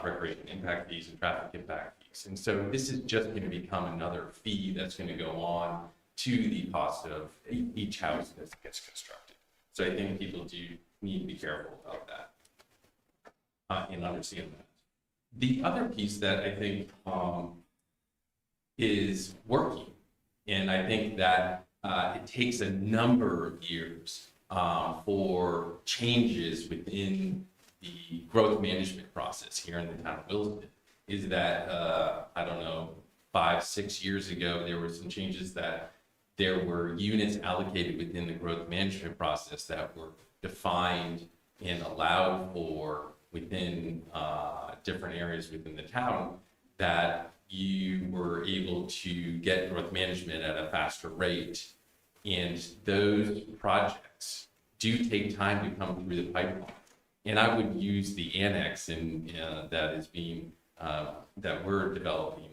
recreation impact fees, and traffic impact fees. And so this is just going to become another fee that's going to go on to the cost of each house that gets constructed. So I think people do need to be careful about that and understand that. The other piece that I think is working, and I think that it takes a number of years for changes within the growth management process here in the town of Williston, is that, 5-6 years ago, there were some changes that there were units allocated within the growth management process that were defined and allowed for within different areas within the town, that you were able to get growth management at a faster rate. And those projects do take time to come through the pipeline. And I would use the annex that is being, that we're developing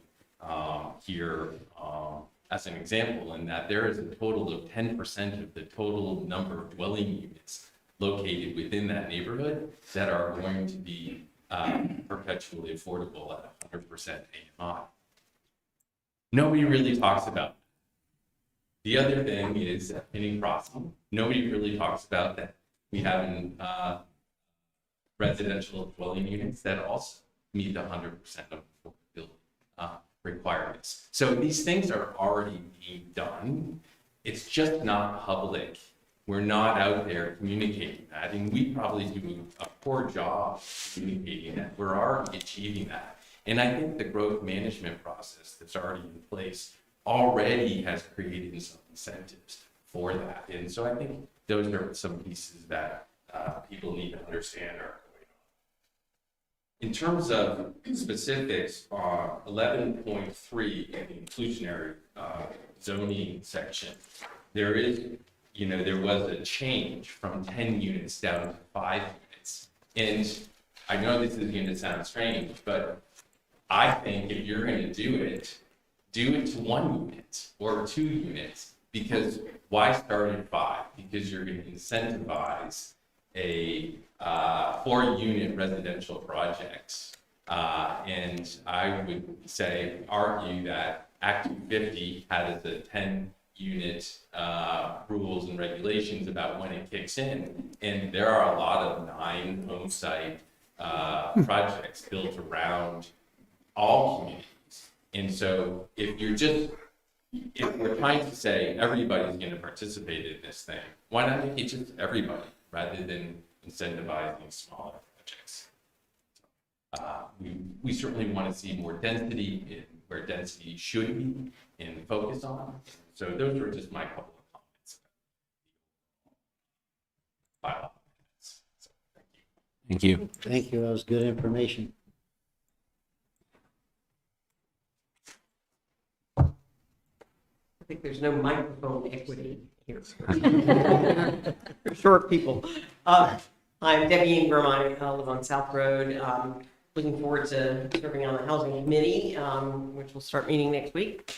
here as an example, in that there is a total of 10% of the total number of dwelling units located within that neighborhood that are going to be perpetually affordable at 100% AMI. Nobody really talks about that. The other thing is Penny Crossing. Nobody really talks about that. We have residential dwelling units that also meet 100% of affordability requirements. So these things are already being done. It's just not public. We're not out there communicating that, and we probably do a poor job communicating that. We're already achieving that. And I think the growth management process that's already in place already has created some incentives for that. And so I think those are some pieces that people need to understand are going on. In terms of specifics, 11.3 in the inclusionary zoning section, there was a change from 10 units down to 5 units. And I know this is going to sound strange, but I think if you're going to do it to 1 unit or 2 units, because why start at 5? Because you're going to incentivize a 4-unit residential project. And I would argue that Act 250 had a 10-unit rules and regulations about when it kicks in. And there are a lot of 9 home site projects built around all communities. And so if we're trying to say everybody's going to participate in this thing, why not make it just everybody rather than incentivizing smaller projects? We certainly want to see more density in where density should be and focus on. So those were just my couple of comments. Bylaw. So, Thank you. Thank you, that was good information. I think there's no microphone equity here. Short people. I'm Debbie Ingram. I live on South Road. Looking forward to serving on the Housing Committee, which will start meeting next week.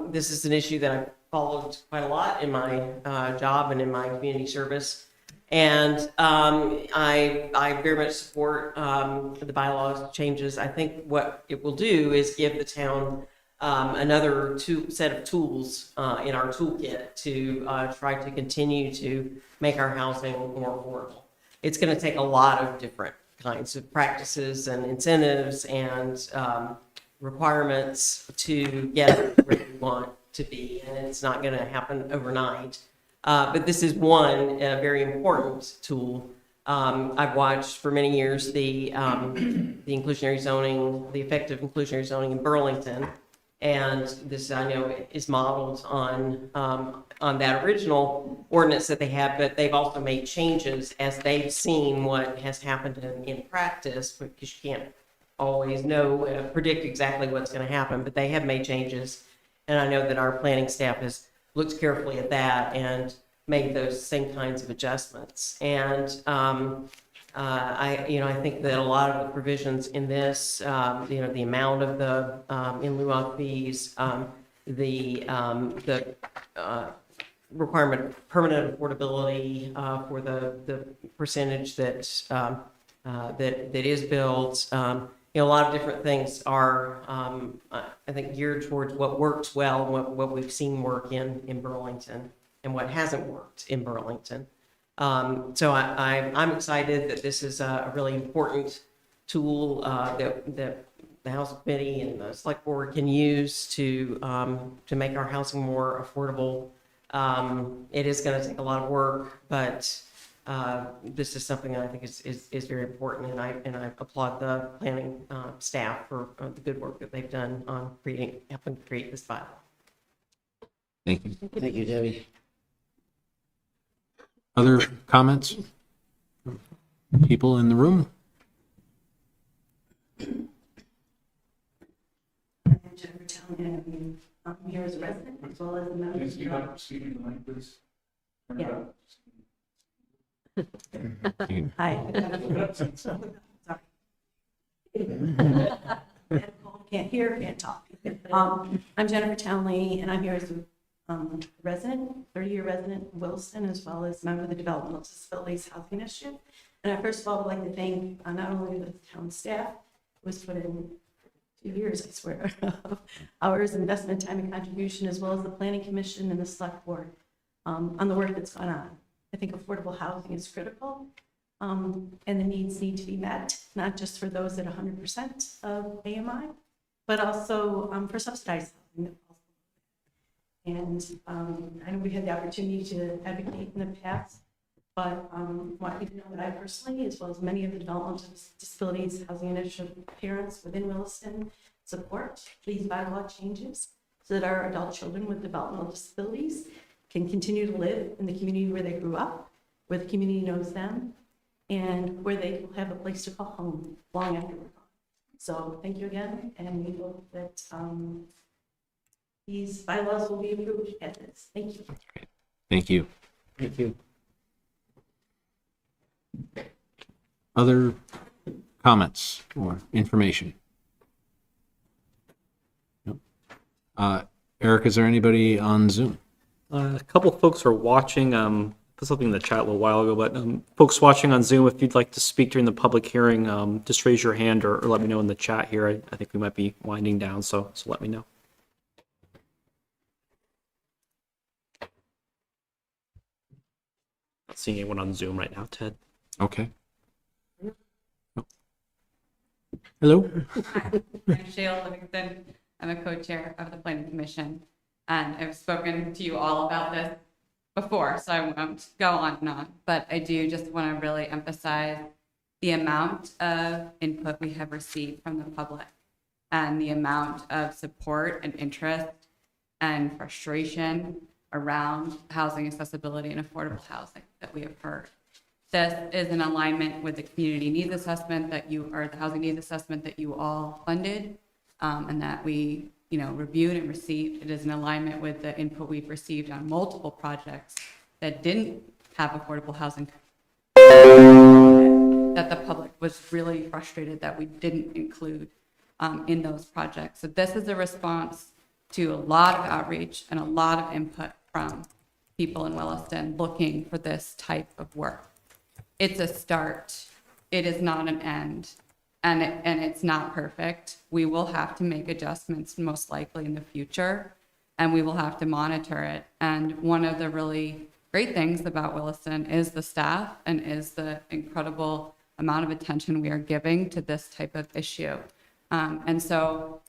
This is an issue that I've followed quite a lot in my job and in my community service. And I very much support the bylaws changes. I think what it will do is give the town another set of tools in our toolkit to try to continue to make our housing more affordable. It's going to take a lot of different kinds of practices and incentives and requirements to get where we want to be, and it's not going to happen overnight. But this is one very important tool. I've watched for many years the inclusionary zoning, the effective inclusionary zoning in Burlington. And this, I know, is modeled on that original ordinance that they had, but they've also made changes as they've seen what has happened in practice, because you can't always predict exactly what's going to happen, but they have made changes. And I know that our planning staff has looked carefully at that and made those same kinds of adjustments. And I think that a lot of the provisions in this, the amount of the in lieu of fees, the requirement of permanent affordability for the percentage that is built, a lot of different things are, I think, geared towards what works well, what we've seen work in Burlington, and what hasn't worked in Burlington. So I'm excited that this is a really important tool that the House Committee and the Select Board can use to make our housing more affordable. It is going to take a lot of work, but this is something that I think is very important, and I applaud the planning staff for the good work that they've done on helping create this bylaw. Thank you. Thank you, Debbie. Other comments? People in the room? and I'm here as a resident as well as a member. Please speak up, speak in the mic, please. Turn it Yeah. up. Hi. Sorry. Can't hear, can't talk. I'm Jennifer Townley, and I'm here as a resident, 30-year resident of Williston, as well as member of the Developmental Disabilities Housing Initiative. And I first of all would like to thank not only the town staff, who was put in 2 years, I swear, of hours, investment, time, and contribution, as well as the Planning Commission and the Select Board on the work that's gone on. I think affordable housing is critical, and the needs need to be met, not just for those at 100% of AMI, but also for subsidized housing. And I know we had the opportunity to advocate in the past, but want you to know that I personally, as well as many of the Developmental Disabilities Housing Initiative parents within Williston, support these bylaw changes so that our adult children with developmental disabilities can continue to live in the community where they grew up, where the community knows them, and where they will have a place to call home long after we're gone. So thank you again, and we hope that these bylaws will be approved at this. Thank you. Thank you. Thank you. Other comments or information? No. Eric, is there anybody on Zoom? A couple folks are watching. Put something in the chat a little while ago, but folks watching on Zoom, if you'd like to speak during the public hearing, just raise your hand or let me know in the chat here. I think we might be winding down, so let me know. Not seeing anyone on Zoom right now, Ted. Okay. Oh. Hello. Hi, I'm Shayla Livingston. I'm a co-chair of the Planning Commission, and I've spoken to you all about this before, so I won't go on and on, but I do just want to really emphasize the amount of input we have received from the public and the amount of support and interest and frustration around housing accessibility and affordable housing that we have heard. This is in alignment with the community needs assessment that the housing needs assessment that you all funded, and that we reviewed and received. It is in alignment with the input we've received on multiple projects that didn't have affordable housing, that the public was really frustrated that we didn't include in those projects. So this is a response to a lot of outreach and a lot of input from people in Williston looking for this type of work. It's a start. It is not an end. And it's not perfect. We will have to make adjustments most likely in the future, and we will have to monitor it. And one of the really great things about Williston is the staff and is the incredible amount of attention we are giving to this type of issue. And so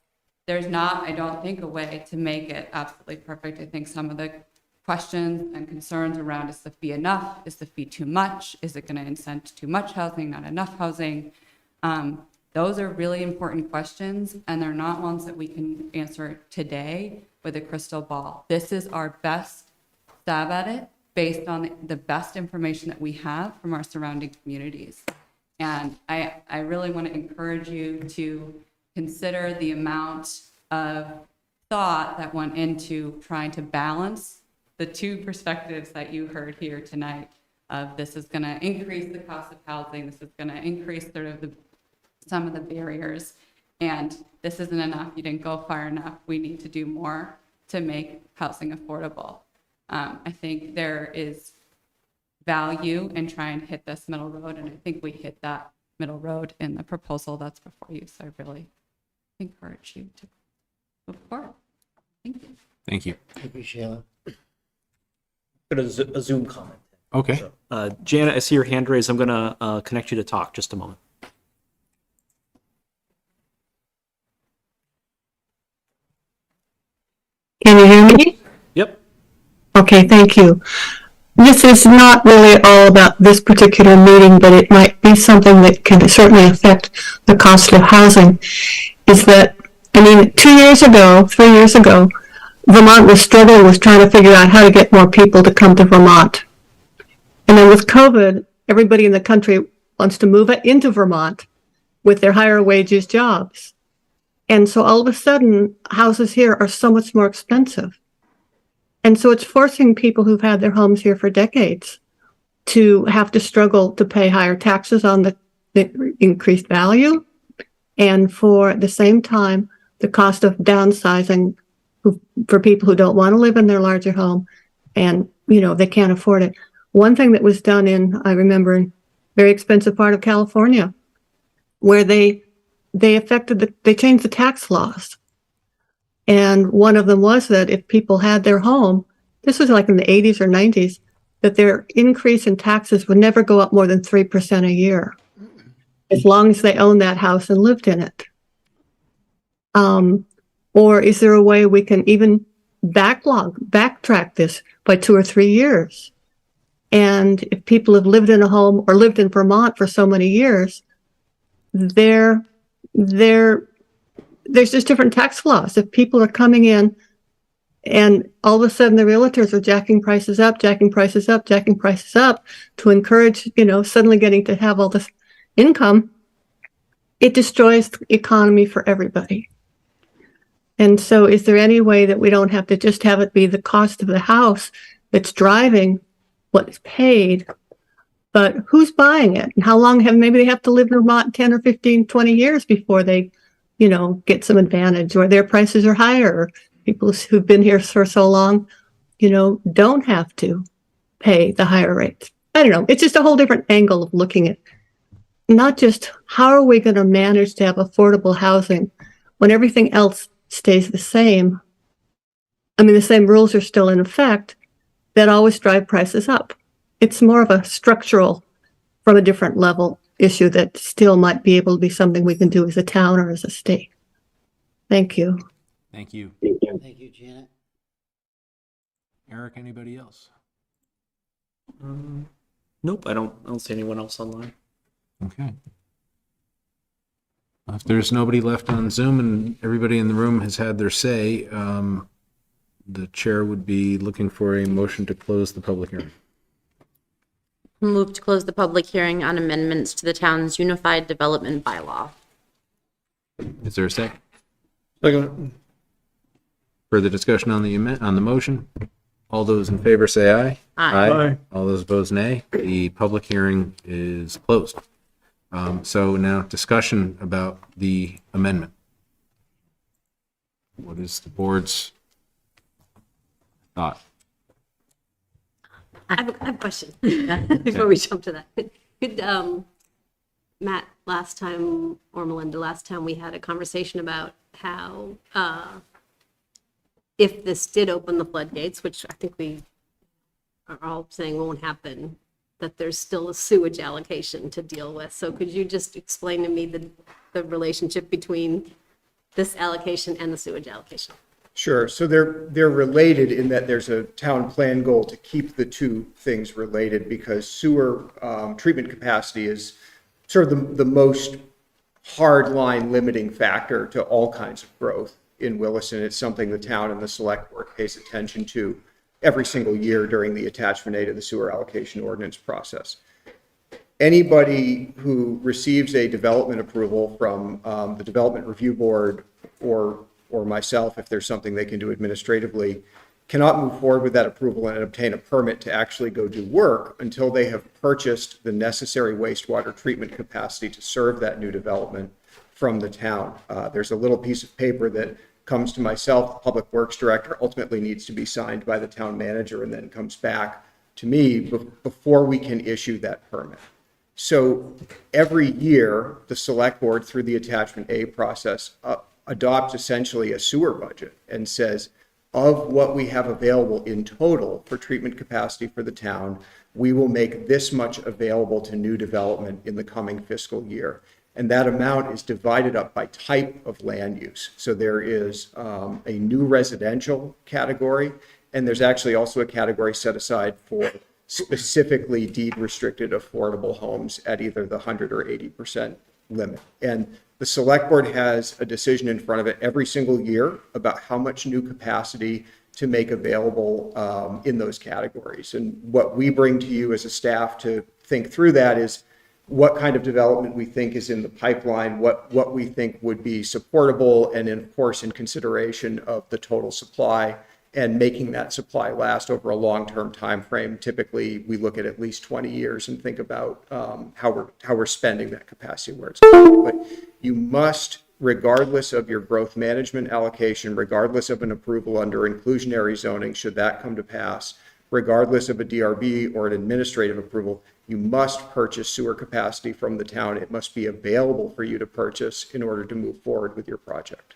there's not, I don't think, a way to make it absolutely perfect. I think some of the questions and concerns around, is the fee enough? Is the fee too much? Is it going to incent too much housing, not enough housing? Those are really important questions, and they're not ones that we can answer today with a crystal ball. This is our best stab at it based on the best information that we have from our surrounding communities. And I really want to encourage you to consider the amount of thought that went into trying to balance the two perspectives that you heard here tonight of this is going to increase the cost of housing, this is going to increase sort of some of the barriers, and this isn't enough, you didn't go far enough, we need to do more to make housing affordable. I think there is value in trying to hit this middle road, and I think we hit that middle road in the proposal that's before you, so I really encourage you to move forward. Thank you. Thank you. Thank you, Shayla. Got a Zoom comment. Okay. Janet, I see your hand raised. I'm going to connect you to talk. Just a moment. Can you hear me? Yep. Okay, thank you. This is not really all about this particular meeting, but it might be something that can certainly affect the cost of housing. Is that, 3 years ago, Vermont was struggling with trying to figure out how to get more people to come to Vermont. And then with COVID, everybody in the country wants to move into Vermont with their higher wages jobs. And so all of a sudden, houses here are so much more expensive. And so it's forcing people who've had their homes here for decades to have to struggle to pay higher taxes on the increased value. And for at the same time, the cost of downsizing for people who don't want to live in their larger home and, they can't afford it. One thing that was done I remember, in a very expensive part of California, where they changed the tax laws. And one of them was that if people had their home, this was like in the 80s or 90s, that their increase in taxes would never go up more than 3% a year, as long as they owned that house and lived in it. Or is there a way we can even backtrack this by 2 or 3 years? And if people have lived in a home or lived in Vermont for so many years, there's just different tax laws. If people are coming in and all of a sudden the realtors are jacking prices up to encourage, suddenly getting to have all this income, it destroys the economy for everybody. And so is there any way that we don't have to just have it be the cost of the house that's driving what is paid, but who's buying it? And how long maybe they have to live in Vermont 10 or 15, 20 years before they, get some advantage, or their prices are higher, or people who've been here for so long, don't have to pay the higher rates. I don't know. It's just a whole different angle of looking at not just how are we going to manage to have affordable housing when everything else stays the same. I mean, the same rules are still in effect that always drive prices up. It's more of a structural, from a different level issue that still might be able to be something we can do as a town or as a state. Thank you. Thank you. Thank you, Janet. Eric, anybody else? Nope, I don't see anyone else online. Okay. If there's nobody left on Zoom and everybody in the room has had their say, the chair would be looking for a motion to close the public hearing. Move to close the public hearing on amendments to the town's Unified Development Bylaw. Is there a second? Second. Further discussion on the motion? All those in favor say aye. Aye. All those opposed, nay. The public hearing is closed. So now discussion about the amendment. What is the board's thought? I have a question before we jump to that. Could, Matt, last time, or Melinda, last time we had a conversation about how if this did open the floodgates, which I think we are all saying won't happen, that there's still a sewage allocation to deal with. So could you just explain to me the relationship between this allocation and the sewage allocation? Sure. So they're related in that there's a town plan goal to keep the two things related, because sewer treatment capacity is sort of the most hard line limiting factor to all kinds of growth in Williston. It's something the town and the select board pays attention to every single year during the attachment A to the sewer allocation ordinance process. Anybody who receives a development approval from the Development Review Board or myself, if there's something they can do administratively, cannot move forward with that approval and obtain a permit to actually go do work until they have purchased the necessary wastewater treatment capacity to serve that new development from the town. There's a little piece of paper that comes to myself, the Public Works Director, ultimately needs to be signed by the town manager, and then comes back to me before we can issue that permit. So every year, the select board, through the attachment A process, adopts essentially a sewer budget and says, of what we have available in total for treatment capacity for the town, we will make this much available to new development in the coming fiscal year. And that amount is divided up by type of land use. So there is a new residential category, and there's actually also a category set aside for specifically deed restricted affordable homes at either the 100 or 80% limit. And the select board has a decision in front of it every single year about how much new capacity to make available in those categories. And what we bring to you as a staff to think through that is what kind of development we think is in the pipeline, what we think would be supportable, and then, of course, in consideration of the total supply and making that supply last over a long-term time frame. Typically, we look at least 20 years and think about how we're spending that capacity where it's going. But you must, regardless of your growth management allocation, regardless of an approval under inclusionary zoning, should that come to pass, regardless of a DRB or an administrative approval, you must purchase sewer capacity from the town. It must be available for you to purchase in order to move forward with your project.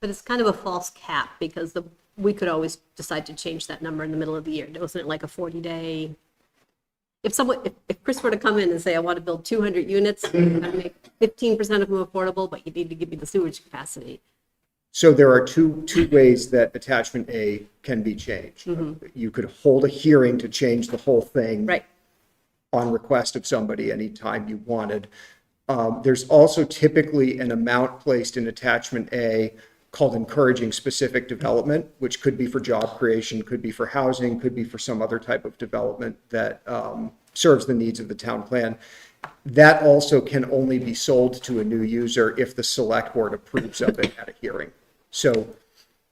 But it's kind of a false cap because we could always decide to change that number in the middle of the year. Wasn't it like a 40-day? If Chris were to come in and say, I want to build 200 units, I'm going to make 15% of them affordable, but you need to give me the sewage capacity. So there are two ways that attachment A can be changed. You could hold a hearing to change the whole thing on request of somebody anytime you wanted. There's also typically an amount placed in attachment A called encouraging specific development, which could be for job creation, could be for housing, could be for some other type of development that serves the needs of the town plan. That also can only be sold to a new user if the select board approves of it at a hearing. So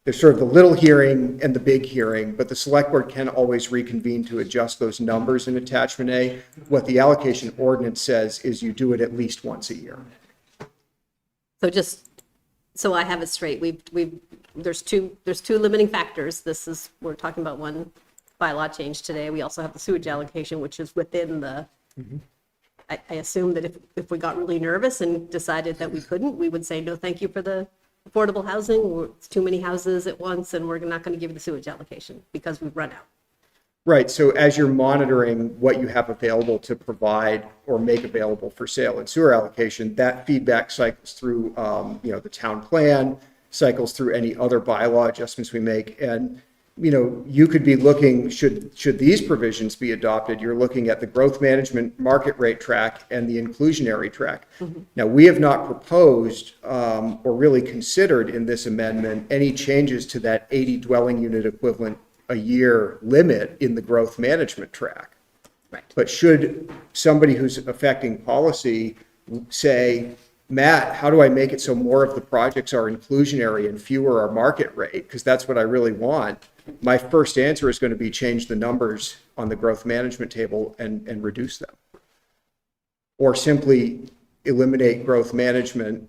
there's sort of the little hearing and the big hearing, but the select board can always reconvene to adjust those numbers in attachment A. What the allocation ordinance says is you do it at least once a year. So just so I have it straight, there's two limiting factors. We're talking about one bylaw change today. We also have the sewage allocation, which is within the, I assume that if we got really nervous and decided that we couldn't, we would say, no, thank you for the affordable housing. It's too many houses at once, and we're not going to give you the sewage allocation because we've run out. Right. So as you're monitoring what you have available to provide or make available for sale in sewer allocation, that feedback cycles through, the town plan, cycles through any other bylaw adjustments we make. And, you could be looking, should these provisions be adopted, you're looking at the growth management market rate track and the inclusionary track. Now, we have not proposed or really considered in this amendment any changes to that 80 dwelling unit equivalent a year limit in the growth management track. Right. But should somebody who's affecting policy say, Matt, how do I make it so more of the projects are inclusionary and fewer are market rate? Because that's what I really want. My first answer is going to be change the numbers on the growth management table and reduce them. Or simply eliminate growth management.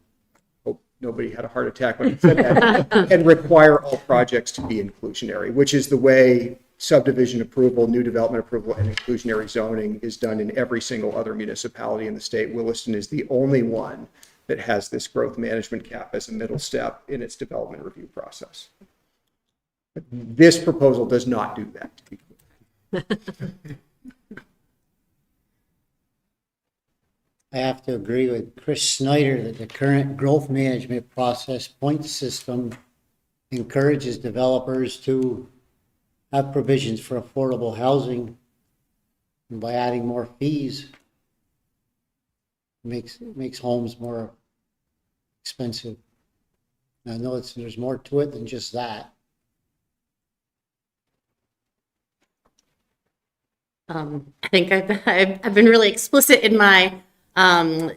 Hope nobody had a heart attack when I said that. And require all projects to be inclusionary, which is the way subdivision approval, new development approval, and inclusionary zoning is done in every single other municipality in the state. Williston is the only one that has this growth management cap as a middle step in its development review process. But this proposal does not do that, to be clear. I have to agree with Chris Snyder that the current growth management process point system encourages developers to have provisions for affordable housing. And by adding more fees, makes homes more expensive. And I know there's more to it than just that. I think I've been really explicit in my, passion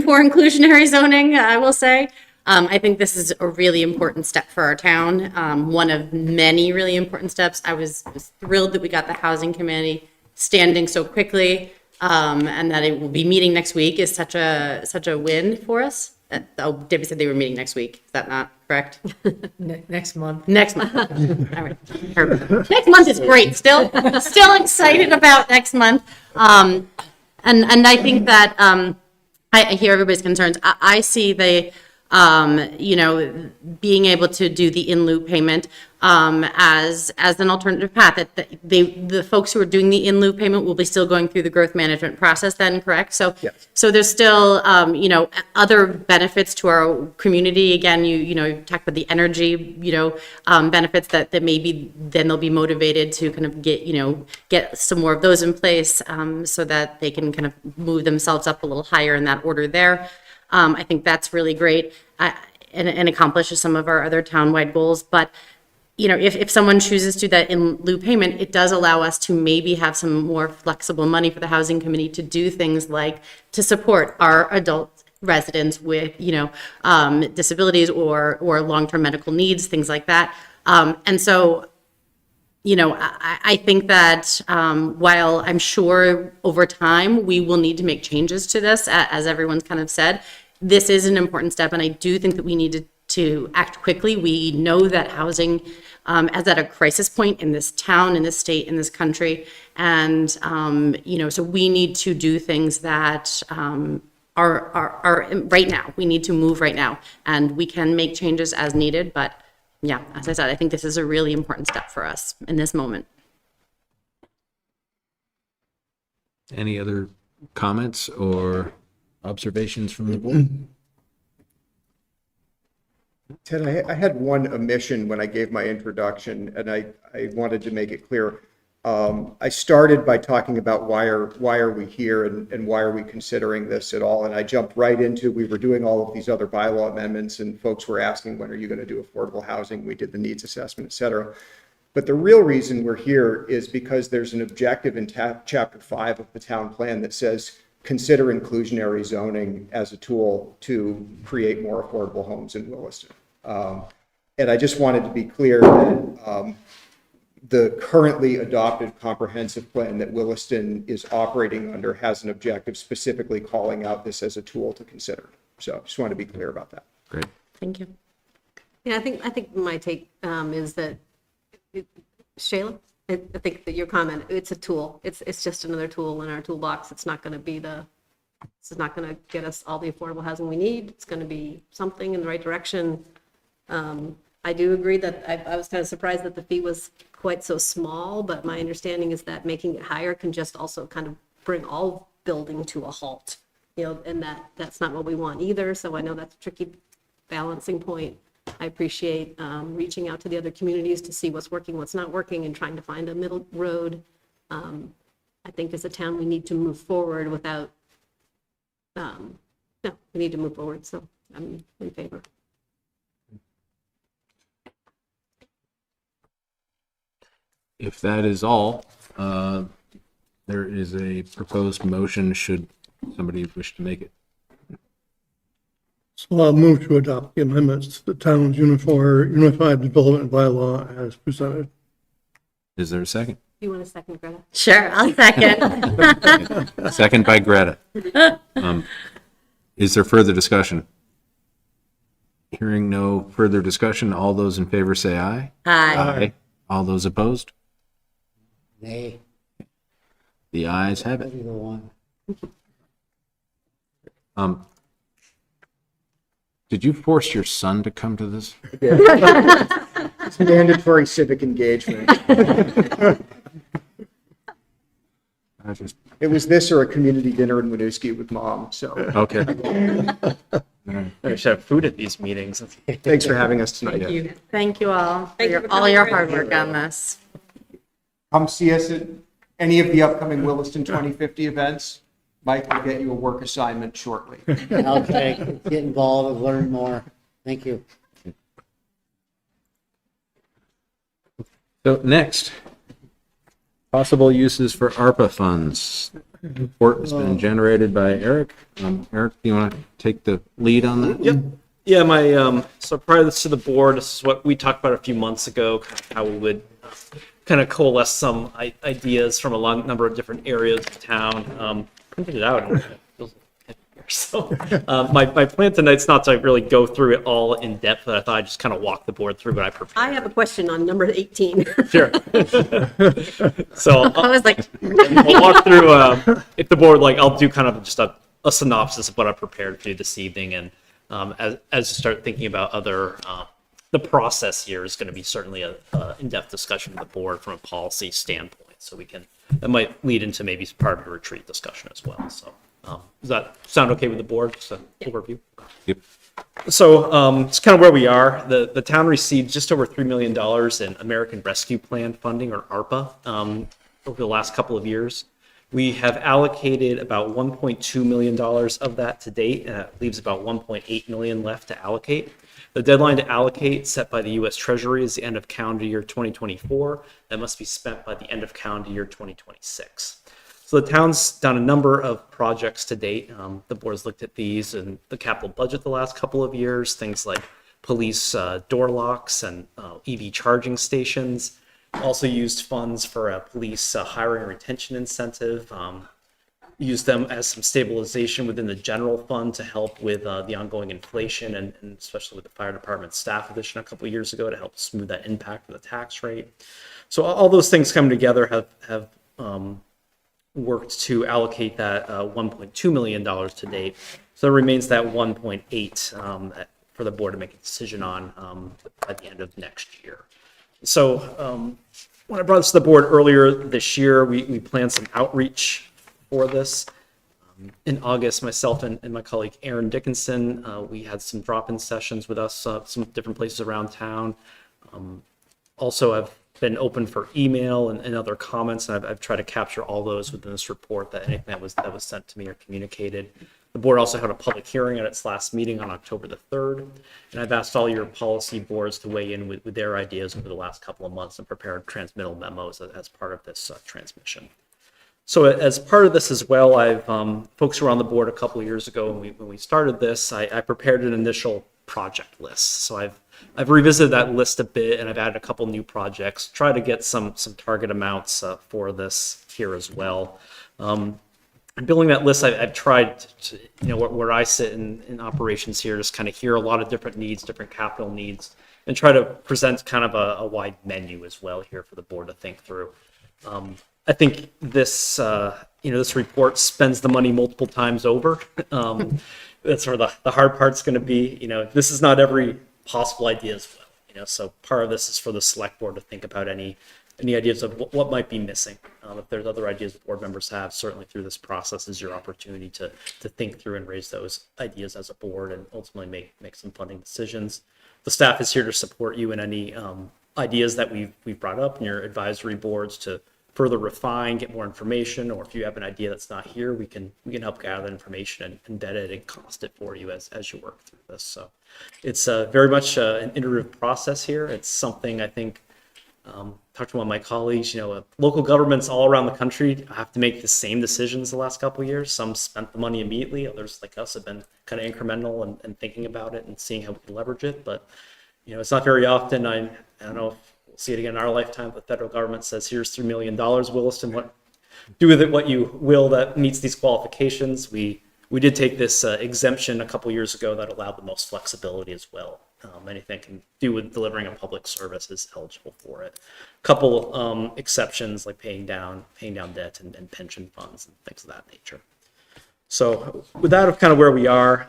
for inclusionary zoning, I will say. I think this is a really important step for our town. One of many really important steps. I was thrilled that we got the housing committee standing so quickly, and that it will be meeting next week is such a win for us. Debbie said they were meeting next week. Is that not correct? Next month. Next month. All right. Perfect. Next month is great. Still excited about next month. And I think that I hear everybody's concerns. I see the being able to do the in lieu payment as an alternative path. That the folks who are doing the in lieu payment will be still going through the growth management process. Then, correct? So, yes. So there's still other benefits to our community. Again, you talked about the energy benefits that maybe then they'll be motivated to kind of get some more of those in place so that they can kind of move themselves up a little higher in that order there. I think that's really great and accomplishes some of our other townwide goals. But, if someone chooses to do that in lieu payment, it does allow us to maybe have some more flexible money for the housing committee to do things like to support our adult residents with, disabilities or long-term medical needs, things like that. And so, I think that while I'm sure over time we will need to make changes to this, as everyone's kind of said, this is an important step, and I do think that we need to act quickly. We know that housing is at a crisis point in this town, in this state, in this country, and so we need to do things that are right now. We need to move right now, and we can make changes as needed. But yeah, as I said, I think this is a really important step for us in this moment. Any other comments or observations from the board? Ted, I had one omission when I gave my introduction, and I wanted to make it clear. I started by talking about why are we here and why are we considering this at all, and I jumped right into, we were doing all of these other bylaw amendments, and folks were asking, when are you going to do affordable housing? We did the needs assessment, et cetera. But the real reason we're here is because there's an objective in Chapter 5 of the town plan that says, consider inclusionary zoning as a tool to create more affordable homes in Williston. And I just wanted to be clear that the currently adopted comprehensive plan that Williston is operating under has an objective specifically calling out this as a tool to consider. So I just want to be clear about that. Great. Thank you. Yeah, I think my take is that, Shayla, I think that your comment, it's a tool. It's just another tool in our toolbox. It's not going to be this is not going to get us all the affordable housing we need. It's going to be something in the right direction. I do agree that I was kind of surprised that the fee was quite so small, but my understanding is that making it higher can just also kind of bring all building to a halt, and that's not what we want either. So I know that's a tricky balancing point. I appreciate reaching out to the other communities to see what's working, what's not working, and trying to find a middle road. I think as a town, we need to move forward without, we need to move forward. So I'm in favor. If that is all, there is a proposed motion should somebody wish to make it. So I'll move to adopt the amendments to the town's unified development bylaw as presented. Is there a second? Do you want a second, Greta? Sure, I'll second. Second by Greta. Is there further discussion? Hearing no further discussion, all those in favor say aye. Aye. All those opposed? Nay, The ayes have it. either one. Did you force your son to come to this? It's mandatory civic engagement. It was this or a community dinner in Winooski with mom, so. Okay. I should have food at these meetings. Thanks for having us tonight. Thank you. Thank you all for Thank you for all coming, your Greta. hard work on this. Come see us at any of the upcoming Williston 2050 events. Mike will get you a work assignment shortly. Okay, get involved and learn more. Thank you. So next, possible uses for ARPA funds. Report has been generated by Eric. Eric, do you want to take the lead on that? Yep. Yeah, so prior to the board, this is what we talked about a few months ago, kind of how we would kind of coalesce some ideas from a number of different areas of town. Printed it out. And it feels heavier. So my plan tonight's not to really go through it all in depth, but I thought I'd just kind of walk the board through what I prepared. I have a question on number 18. Sure. So I was like, I'll walk through, if the board, I'll do kind of just a synopsis of what I prepared for you this evening. And as you start thinking about other, the process here is going to be certainly a in-depth discussion with the board from a policy standpoint. So that might lead into maybe part of a retreat discussion as well. So does that sound okay with the board? Just an overview. Yep. So it's kind of where we are. The town received just over $3 million in American Rescue Plan funding, or ARPA, over the last couple of years. We have allocated about $1.2 million of that to date, and that leaves about $1.8 million left to allocate. The deadline to allocate set by the U.S. Treasury is the end of calendar year 2024. That must be spent by the end of calendar year 2026. So the town's done a number of projects to date. The board's looked at these in the capital budget the last couple of years, things like police door locks and EV charging stations. Also used funds for a police hiring and retention incentive. Used them as some stabilization within the general fund to help with the ongoing inflation and especially with the fire department staff addition a couple of years ago to help smooth that impact of the tax rate. So all those things coming together have worked to allocate that $1.2 million to date. So there remains that 1.8 for the board to make a decision on by the end of next year. So when I brought this to the board earlier this year, we planned some outreach for this. In August, myself and my colleague Aaron Dickinson, we had some drop-in sessions with us, some different places around town. Also, I've been open for email and other comments, and I've tried to capture all those within this report, that anything that was sent to me or communicated. The board also had a public hearing at its last meeting on October the 3rd, and I've asked all your policy boards to weigh in with their ideas over the last couple of months and prepared transmittal memos as part of this transmission. So as part of this as well, folks who were on the board a couple of years ago when we started this, I prepared an initial project list. So I've revisited that list a bit, and I've added a couple new projects, try to get some target amounts for this here as well. Building that list, I've tried to, where I sit in operations here, just kind of hear a lot of different needs, different capital needs, and try to present kind of a wide menu as well here for the board to think through. I think this, this report spends the money multiple times over. That's where the hard part's going to be. This is not every possible idea as well. So part of this is for the select board to think about any ideas of what might be missing. If there's other ideas that board members have, certainly through this process is your opportunity to think through and raise those ideas as a board and ultimately make some funding decisions. The staff is here to support you in any ideas that we've brought up in your advisory boards to further refine, get more information, or if you have an idea that's not here, we can help gather that information and embed it and cost it for you as you work through this. So it's very much an iterative process here. It's something I think, talked to one of my colleagues, local governments all around the country have to make the same decisions the last couple of years. Some spent the money immediately, others like us have been kind of incremental and thinking about it and seeing how we can leverage it. But it's not very often, I don't know if we'll see it again in our lifetime, the federal government says, here's $3 million, Williston, do with it what you will that meets these qualifications. We did take this exemption a couple years ago that allowed the most flexibility as well. Anything can do with delivering a public service is eligible for it. A couple exceptions like paying down debt and pension funds and things of that nature. So with that, kind of where we are,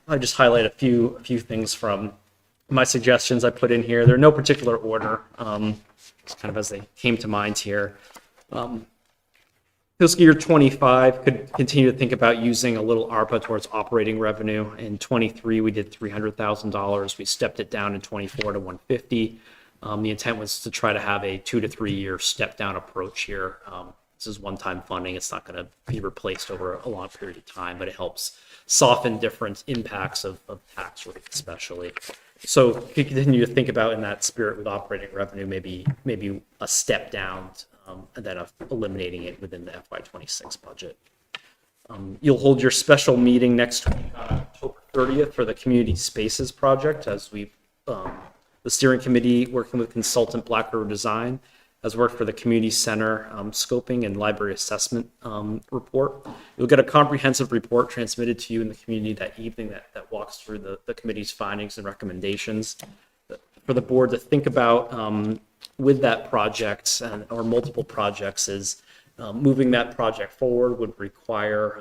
I just highlight a few things from my suggestions I put in here. They're in no particular order, just kind of as they came to mind here. Fiscal year 25 could continue to think about using a little ARPA towards operating revenue. In 23, we did $300,000. We stepped it down in 24 to 150. The intent was to try to have a 2 to 3 year step down approach here. This is one-time funding. It's not going to be replaced over a long period of time, but it helps soften different impacts of tax rate, especially. So continue to think about in that spirit with operating revenue, maybe a step down and then eliminating it within the FY26 budget. You'll hold your special meeting next week on October 30th for the Community Spaces project, as the steering committee working with consultant Black River Design has worked for the community center scoping and library assessment report. You'll get a comprehensive report transmitted to you in the community that evening that walks through the committee's findings and recommendations for the board to think about with that project or multiple projects is moving that project forward would require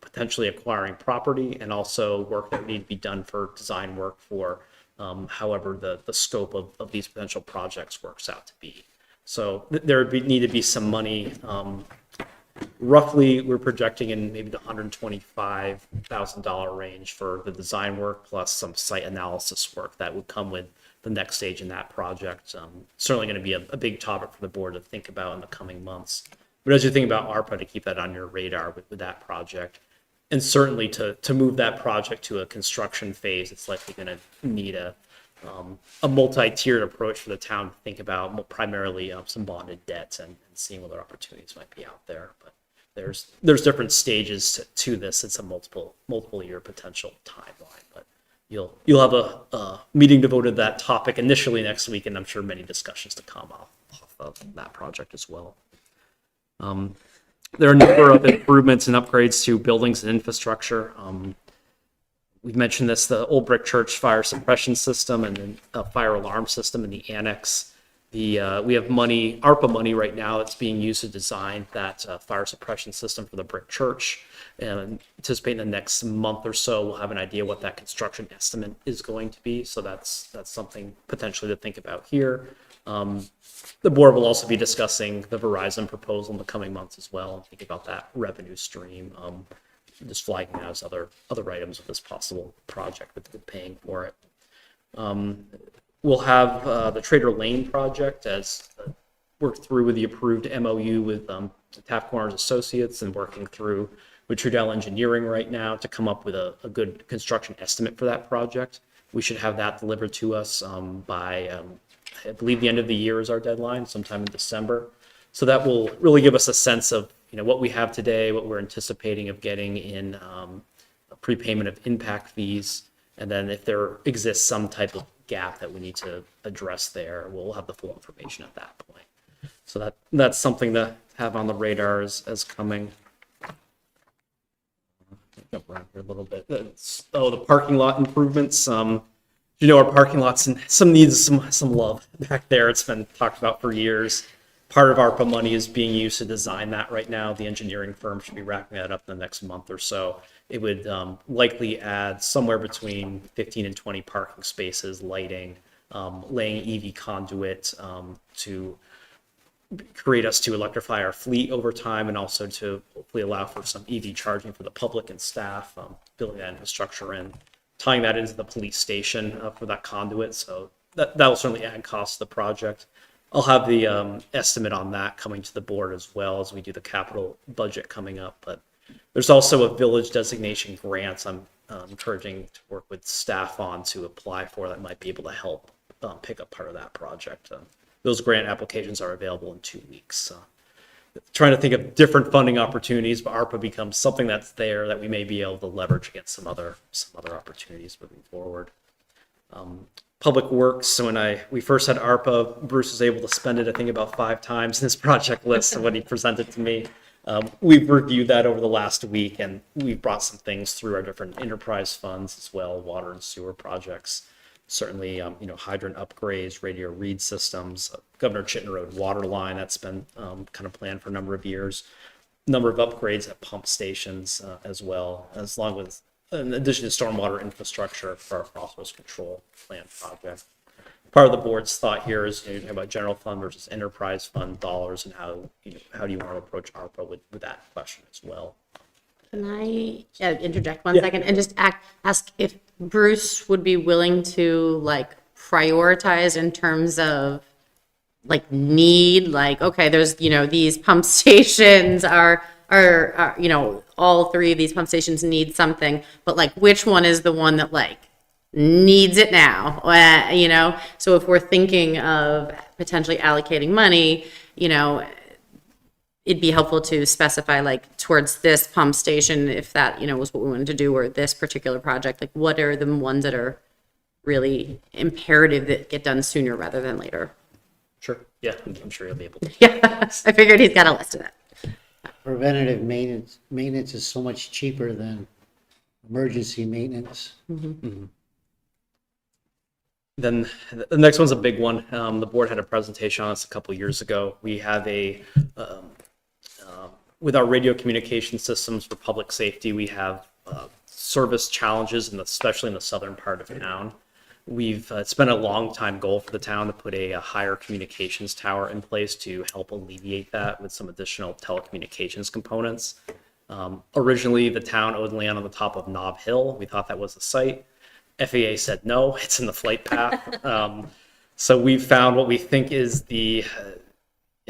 potentially acquiring property and also work that would need to be done for design work for however the scope of these potential projects works out to be. So there would need to be some money. Roughly, we're projecting in maybe the $125,000 range for the design work plus some site analysis work that would come with the next stage in that project. Certainly going to be a big topic for the board to think about in the coming months. But as you think about ARPA, to keep that on your radar with that project. And certainly to move that project to a construction phase, it's likely going to need a multi-tiered approach for the town to think about, primarily some bonded debts and seeing what other opportunities might be out there. But there's different stages to this. It's a multiple year potential timeline, but you'll have a meeting devoted to that topic initially next week, and I'm sure many discussions to come off of that project as well. There are a number of improvements and upgrades to buildings and infrastructure. We've mentioned this, the Old Brick Church fire suppression system and then a fire alarm system in the annex. We have money, ARPA money right now that's being used to design that fire suppression system for the Brick Church. And anticipate in the next month or so, we'll have an idea what that construction estimate is going to be. So that's something potentially to think about here. The board will also be discussing the Verizon proposal in the coming months as well, and think about that revenue stream. Just flagging that as other items of this possible project with paying for it. We'll have the Trader Lane project as worked through with the approved MOU with Taft Corners Associates and working through with Trudell Engineering right now to come up with a good construction estimate for that project. We should have that delivered to us by, I believe the end of the year is our deadline, sometime in December. So that will really give us a sense of what we have today, what we're anticipating of getting in a prepayment of impact fees, and then if there exists some type of gap that we need to address there, we'll have the full information at that point. So that's something to have on the radar as coming. Jump around here a little bit. The parking lot improvements. Our parking lots and some needs some love back there. It's been talked about for years. Part of ARPA money is being used to design that right now. The engineering firm should be wrapping that up in the next month or so. It would likely add somewhere between 15 and 20 parking spaces, lighting, laying EV conduit to create us to electrify our fleet over time, and also to hopefully allow for some EV charging for the public and staff, building that infrastructure in, tying that into the police station for that conduit. So that will certainly add cost to the project. I'll have the estimate on that coming to the board as well as we do the capital budget coming up. But there's also a village designation grant I'm encouraging to work with staff on to apply for that might be able to help pick up part of that project. Those grant applications are available in 2 weeks. Trying to think of different funding opportunities, but ARPA becomes something that's there that we may be able to leverage against some other opportunities moving forward. Public Works, so when we first had ARPA, Bruce was able to spend it, I think, about 5 times in his project list of what he presented to me. We've reviewed that over the last week, and we've brought some things through our different enterprise funds as well, water and sewer projects. Certainly, hydrant upgrades, radio read systems, Governor Chittenden Road water line that's been kind of planned for a number of years. Number of upgrades at pump stations as well, as long as in addition to stormwater infrastructure for our phosphorus control plant project. Part of the board's thought here is about general fund versus enterprise fund dollars, and how do you want to approach ARPA with that question as well. Can I interject one second and just ask if Bruce would be willing to prioritize in terms of need, okay, there's, these pump stations are all 3 of these pump stations need something, but which one is the one that needs it now? So if we're thinking of potentially allocating money, it'd be helpful to specify towards this pump station, if that, was what we wanted to do, or this particular project, what are the ones that are really imperative that get done sooner rather than later? Sure. Yeah, I'm sure you'll be able to. Yeah, I figured he's got a list of that. Preventative maintenance is so much cheaper than emergency maintenance. Mm-hmm. Then the next one's a big one. The board had a presentation on this a couple of years ago. We have with our radio communication systems for public safety, we have service challenges, especially in the southern part of town. It's been a long time goal for the town to put a higher communications tower in place to help alleviate that with some additional telecommunications components. Originally, the town owed land on the top of Nob Hill. We thought that was the site. FAA said no, it's in the flight path. So we found what we think is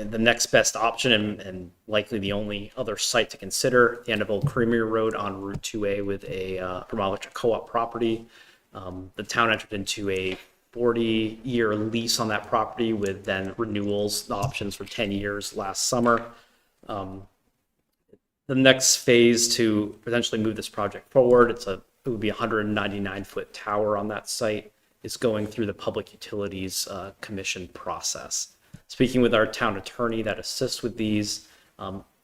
the next best option and likely the only other site to consider, at the end of Old Creamery Road on Route 2A with a Vermont Electric Co-op property. The town entered into a 40-year lease on that property with then renewals options for 10 years last summer. The next phase to potentially move this project forward, it would be a 199-foot tower on that site, is going through the Public Utilities Commission process. Speaking with our town attorney that assists with these,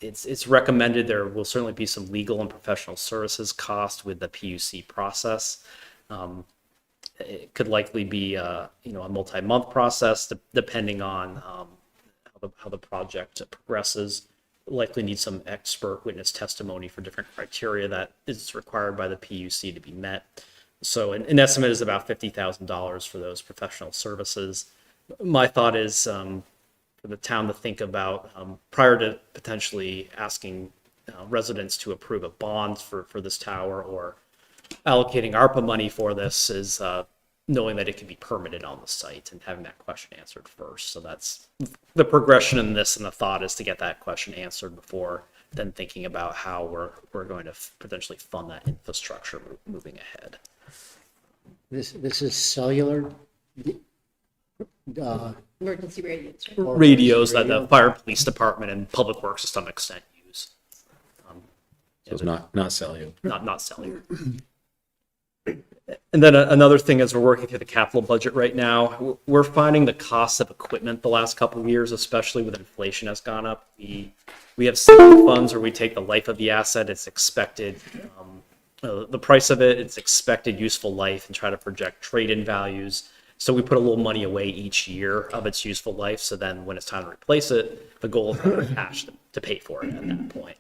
it's recommended there will certainly be some legal and professional services cost with the PUC process. It could likely be a multi-month process depending on how the project progresses. Likely need some expert witness testimony for different criteria that is required by the PUC to be met. So an estimate is about $50,000 for those professional services. My thought is for the town to think about prior to potentially asking residents to approve a bond for this tower or allocating ARPA money for this is knowing that it can be permitted on the site and having that question answered first. So that's the progression in this, and the thought is to get that question answered before then thinking about how we're going to potentially fund that infrastructure moving ahead. This is cellular. Emergency radios. Right? Radios that the fire and police department and public works to some extent use. So it's not cellular. Not cellular. And then another thing, as we're working through the capital budget right now, we're finding the cost of equipment the last couple of years, especially with inflation, has gone up. We have sinking funds where we take the life of the asset, its expected, the price of it, its expected useful life, and try to project trade-in values. So we put a little money away each year of its useful life. So then when it's time to replace it, the goal is to have cash to pay for it at that point.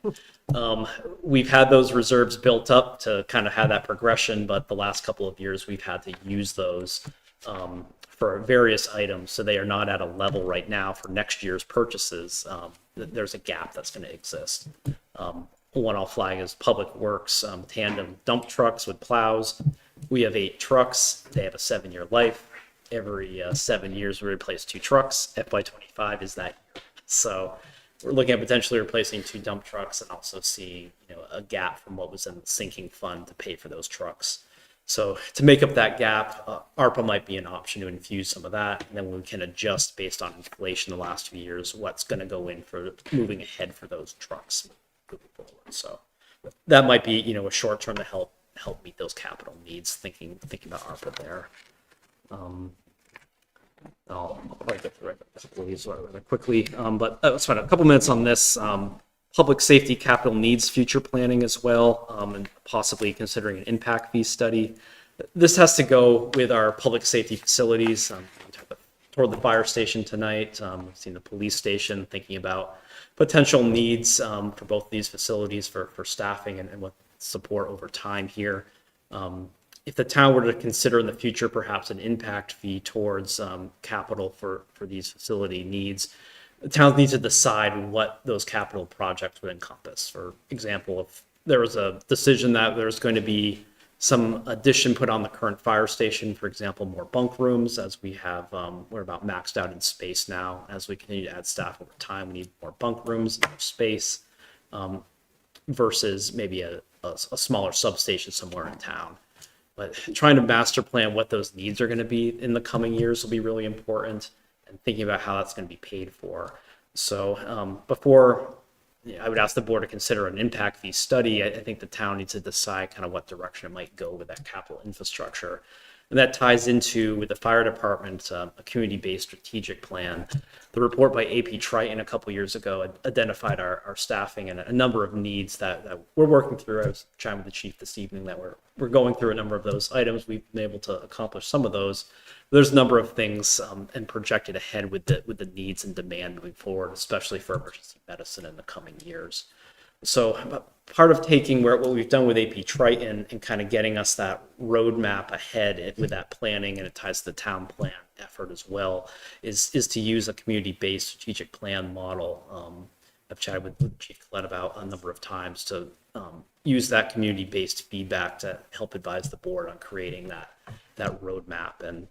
We've had those reserves built up to kind of have that progression, but the last couple of years we've had to use those for various items. So they are not at a level right now for next year's purchases. There's a gap that's going to exist. One I'll flag is Public Works tandem dump trucks with plows. We have 8 trucks. They have a 7-year life. Every 7 years we replace 2 trucks. FY25 is that year. So we're looking at potentially replacing 2 dump trucks and also seeing a gap from what was in the sinking fund to pay for those trucks. So to make up that gap, ARPA might be an option to infuse some of that, and then we can adjust based on inflation the last few years what's going to go in for moving ahead for those trucks moving forward. So that might be a short term to help meet those capital needs. Thinking about ARPA there. I'll probably get through a couple of these rather quickly, but let's spend a couple minutes on this. Public safety capital needs future planning as well, and possibly considering an impact fee study. This has to go with our public safety facilities. Toward the fire station tonight, we've seen the police station, thinking about potential needs for both these facilities for staffing and what support over time here. If the town were to consider in the future perhaps an impact fee towards capital for these facility needs, the town needs to decide what those capital projects would encompass. For example, if there was a decision that there's going to be some addition put on the current fire station, for example, more bunk rooms, as we have, we're about maxed out in space now. As we continue to add staff over time, we need more bunk rooms, more space, versus maybe a smaller substation somewhere in town. But trying to master plan what those needs are going to be in the coming years will be really important, and thinking about how that's going to be paid for. So before I would ask the board to consider an impact fee study, I think the town needs to decide kind of what direction it might go with that capital infrastructure. And that ties into, with the fire department, a community-based strategic plan. The report by AP Triton a couple years ago identified our staffing and a number of needs that we're working through. I was chatting with the chief this evening that we're going through a number of those items. We've been able to accomplish some of those. There's a number of things and projected ahead with the needs and demand moving forward, especially for emergency medicine in the coming years. So part of taking what we've done with AP Triton and kind of getting us that roadmap ahead with that planning, and it ties to the town plan effort as well, is to use a community-based strategic plan model I've chatted with Chief Collette about a number of times to use that community-based feedback to help advise the board on creating that roadmap. And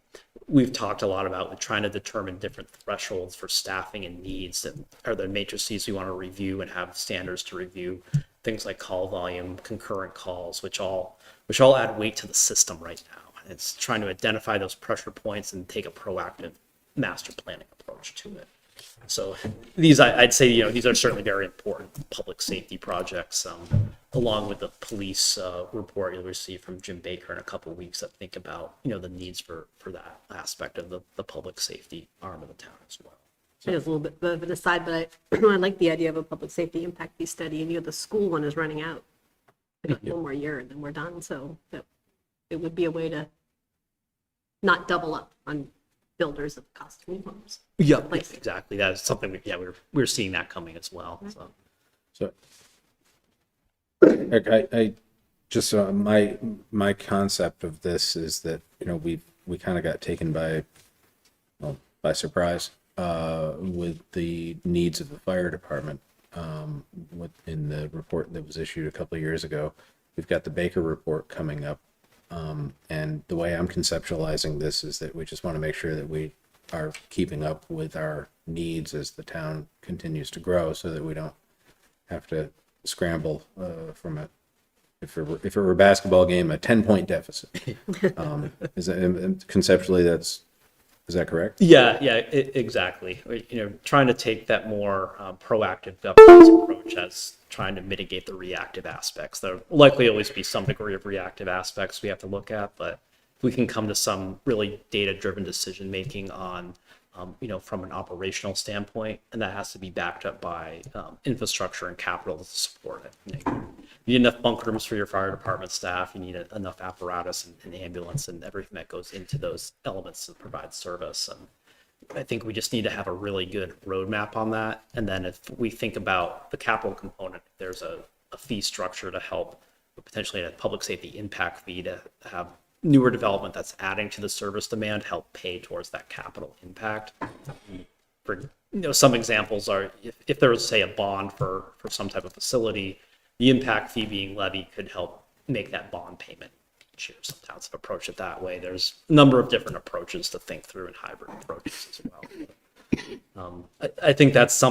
we've talked a lot about trying to determine different thresholds for staffing and needs that are the matrices we want to review and have standards to review. Things like call volume, concurrent calls, which all add weight to the system right now. It's trying to identify those pressure points and take a proactive master planning approach to it. So these, I'd say, these are certainly very important public safety projects, along with the police report you'll receive from Jim Baker in a couple of weeks that think about, the needs for that aspect of the public safety arm of the town as well. It is a little bit of an aside, but I like the idea of a public safety impact fee study, and the school one is running out. We got one more year and then we're done, so that it would be a way to not double up on builders of cost of new homes. Yeah, exactly. That is something we're seeing that coming as well. So I just my concept of this is that we kind of got taken by surprise with the needs of the fire department. In the report that was issued a couple of years ago, we've got the Baker report coming up. And the way I'm conceptualizing this is that we just want to make sure that we are keeping up with our needs as the town continues to grow, so that we don't have to scramble from if it were a basketball game, a 10-point deficit. Conceptually, is that correct? Yeah, exactly. Trying to take that more proactive governance approach as trying to mitigate the reactive aspects. There will likely always be some degree of reactive aspects we have to look at, but if we can come to some really data-driven decision-making on, from an operational standpoint, and that has to be backed up by infrastructure and capital to support it. You need enough bunk rooms for your fire department staff. You need enough apparatus and ambulance and everything that goes into those elements to provide service. And I think we just need to have a really good roadmap on that. And then if we think about the capital component, there's a fee structure to help, potentially a public safety impact fee to have newer development that's adding to the service demand, help pay towards that capital impact. For some examples are if there was, say, a bond for some type of facility, the impact fee being levied could help make that bond payment each year. Some towns have approached it that way. There's a number of different approaches to think through and hybrid approaches as well. I think that's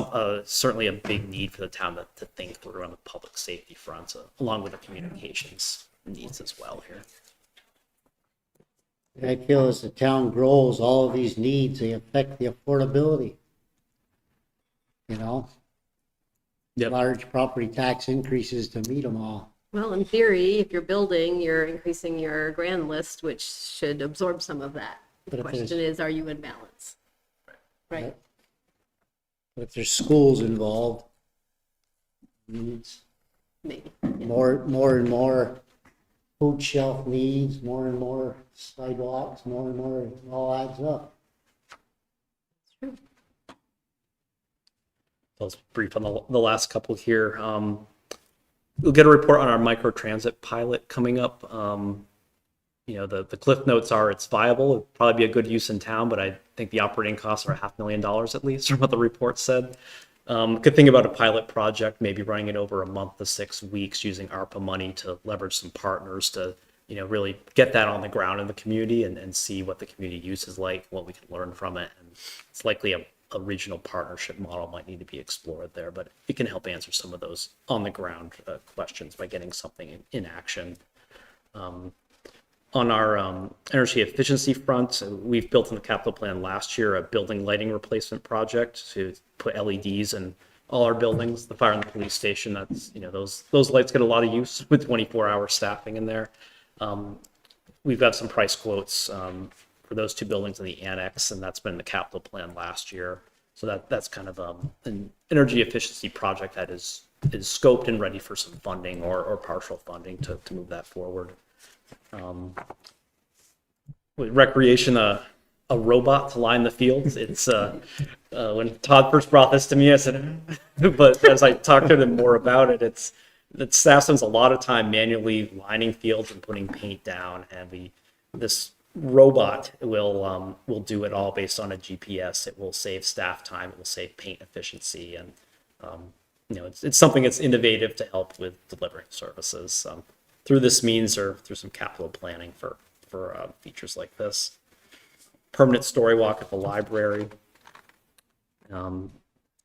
certainly a big need for the town to think through on the public safety front, along with the communications needs as well here. I feel as the town grows, all of these needs, they affect the affordability. Large property tax increases to meet them all. Well, in theory, if you're building, you're increasing your grand list, which should absorb some of that. The question is, are you in balance? Right. But if there's schools involved, needs Maybe. more and more food shelf needs, more and more sidewalks, more and more, it all adds up. I'll brief on the last couple here. We'll get a report on our microtransit pilot coming up. The cliff notes are it's viable. It'll probably be a good use in town, but I think the operating costs are $500,000 at least from what the report said. Good thing about a pilot project, maybe running it over a month to 6 weeks using ARPA money to leverage some partners to, really get that on the ground in the community and see what the community use is like, what we can learn from it. And it's likely a regional partnership model might need to be explored there, but it can help answer some of those on the ground questions by getting something in action. On our energy efficiency front, we've built in the capital plan last year a building lighting replacement project to put LEDs in all our buildings, the fire and the police station. That's, those lights get a lot of use with 24-hour staffing in there. We've got some price quotes for those two buildings in the annex, and that's been in the capital plan last year. So that's kind of an energy efficiency project that is scoped and ready for some funding or partial funding to move that forward. With recreation, a robot to line the fields. It's when Todd first brought this to me, I said, but as I talked to them more about it, that staff spends a lot of time manually lining fields and putting paint down, and this robot will do it all based on a GPS. It will save staff time. It will save paint efficiency, and it's something that's innovative to help with delivering services through this means or through some capital planning for features like this. Permanent story walk at the library. And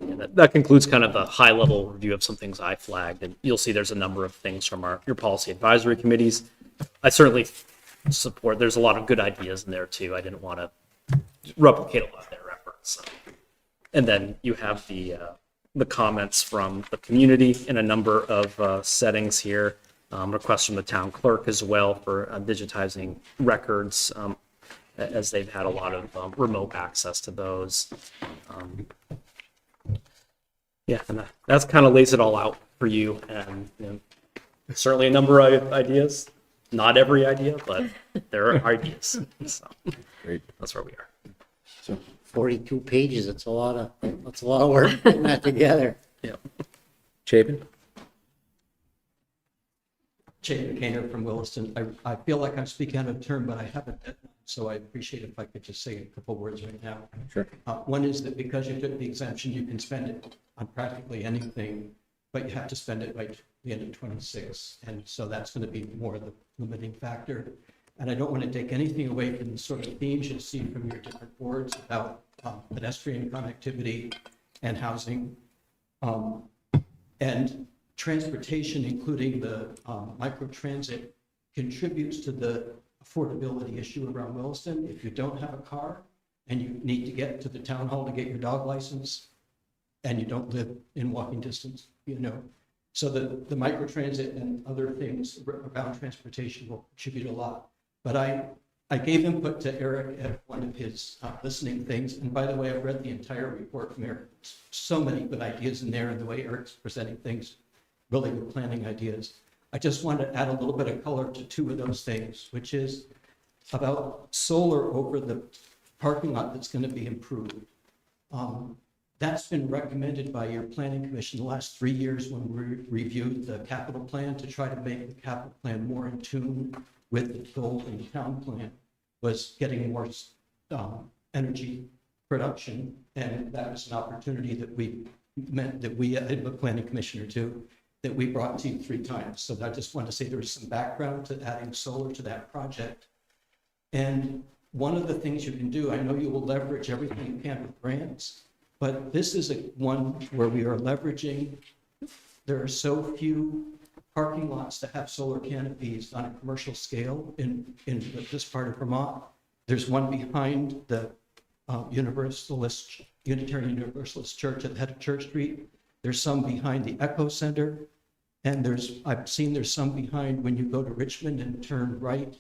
that concludes kind of the high level review of some things I flagged, and you'll see there's a number of things from your policy advisory committees. I certainly support, there's a lot of good ideas in there too. I didn't want to replicate a lot of their efforts. And then you have the comments from the community in a number of settings here. Requests from the town clerk as well for digitizing records, as they've had a lot of remote access to those. Yeah, and that's kind of lays it all out for you. And certainly a number of ideas. Not every idea, but there are ideas. So Great. That's where we are. So 42 pages, that's a lot of work putting that together. Yeah. Chapin? Chapin Kaner from Williston. I feel like I'm speaking out of turn, but I haven't, so I appreciate if I could just say a couple words right now. Sure. One is that because you took the exemption, you can spend it on practically anything, but you have to spend it by the end of 26. And so that's going to be more the limiting factor. And I don't want to take anything away from the sort of themes you'll see from your different boards about pedestrian connectivity and housing. And transportation, including the microtransit, contributes to the affordability issue around Williston. If you don't have a car and you need to get to the town hall to get your dog license and you don't live in walking distance, so the microtransit and other things around transportation will contribute a lot. But I gave input to Eric at one of his listening things. And by the way, I've read the entire report from Eric. So many good ideas in there, and the way Eric's presenting things, really good planning ideas. I just want to add a little bit of color to two of those things, which is about solar over the parking lot that's going to be improved. That's been recommended by your planning commission the last 3 years when we reviewed the capital plan to try to make the capital plan more in tune with the goal in the town plan, was getting more energy production. And that was an opportunity that we the planning commissioner too, that we brought to you 3 times. So I just want to say there was some background to adding solar to that project. And one of the things you can do, I know you will leverage everything you can with grants, but this is one where we are leveraging, there are so few parking lots that have solar canopies on a commercial scale in this part of Vermont. There's one behind the Unitarian Universalist Church at the head of Church Street. There's some behind the Echo Center. And I've seen there's some behind when you go to Richmond and turn right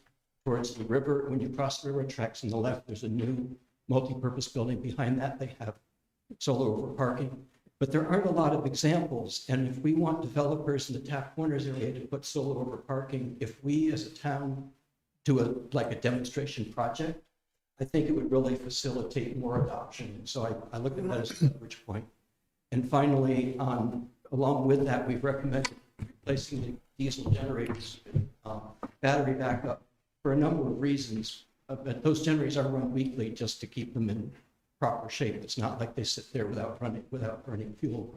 towards the river. When you cross the railroad tracks on the left, there's a new multi-purpose building. Behind that, they have solar over parking. But there aren't a lot of examples. And if we want developers in the Taft Corners area to put solar over parking, if we as a town do a demonstration project, I think it would really facilitate more adoption. So I look at that as a leverage point. And finally, along with that, we've recommended replacing the diesel generators with battery backup for a number of reasons. But those generators are run weekly just to keep them in proper shape. It's not like they sit there without burning fuel.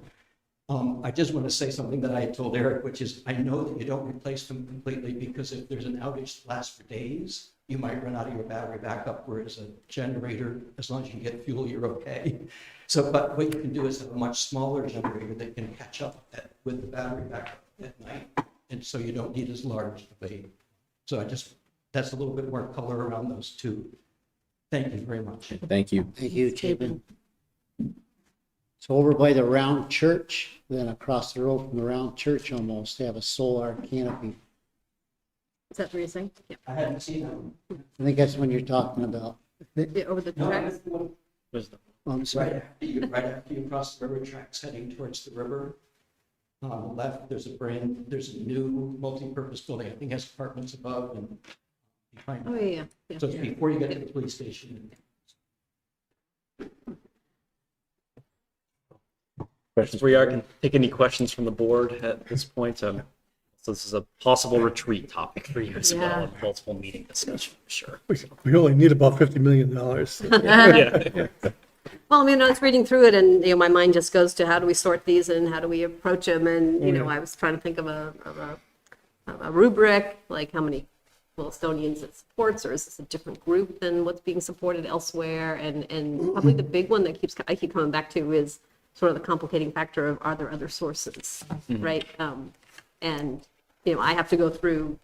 I just want to say something that I had told Eric, which is I know that you don't replace them completely because if there's an outage that lasts for days, you might run out of your battery backup, whereas a generator, as long as you can get fuel, you're okay. So, but what you can do is have a much smaller generator that can catch up with the battery backup at night. And so you don't need as large of a, so that's a little bit more color around those two. Thank you very much. Thank you. Thank you, Chapin. So over by the round church, then across the road from the round church almost, they have a solar canopy. Is that what you're saying? Yeah. I hadn't seen that one. I think that's what you're talking about. Yeah, over the tracks. I'm sorry. Right after you cross the railroad tracks heading towards the river, on the left, there's a new multi-purpose building. I think it has apartments above and behind. Oh, yeah. So it's before you get to the police station. Questions? We can take any questions from the board at this point. So this is a possible retreat topic for you as well, and multiple meeting discussion, for sure. We only need about $50 million. Yeah. Well, I mean, I was reading through it and, my mind just goes to how do we sort these and how do we approach them? And, I was trying to think of a rubric, like how many Willisstonians it supports, or is this a different group than what's being supported elsewhere? And probably the big one that I keep coming back to is sort of the complicating factor of, are there other sources, right? And, I have to go through,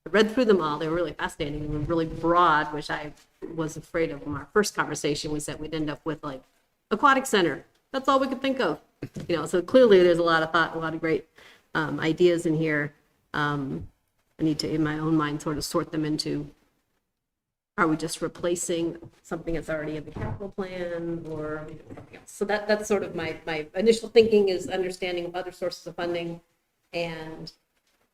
I read through them all. They were really fascinating and were really broad, which I was afraid of when our first conversation was that we'd end up with like aquatic center. That's all we could think of, so clearly there's a lot of thought, a lot of great ideas in here. I need to, in my own mind, sort of sort them into, are we just replacing something that's already in the capital plan, or something else? So that's sort of my initial thinking, is understanding of other sources of funding, and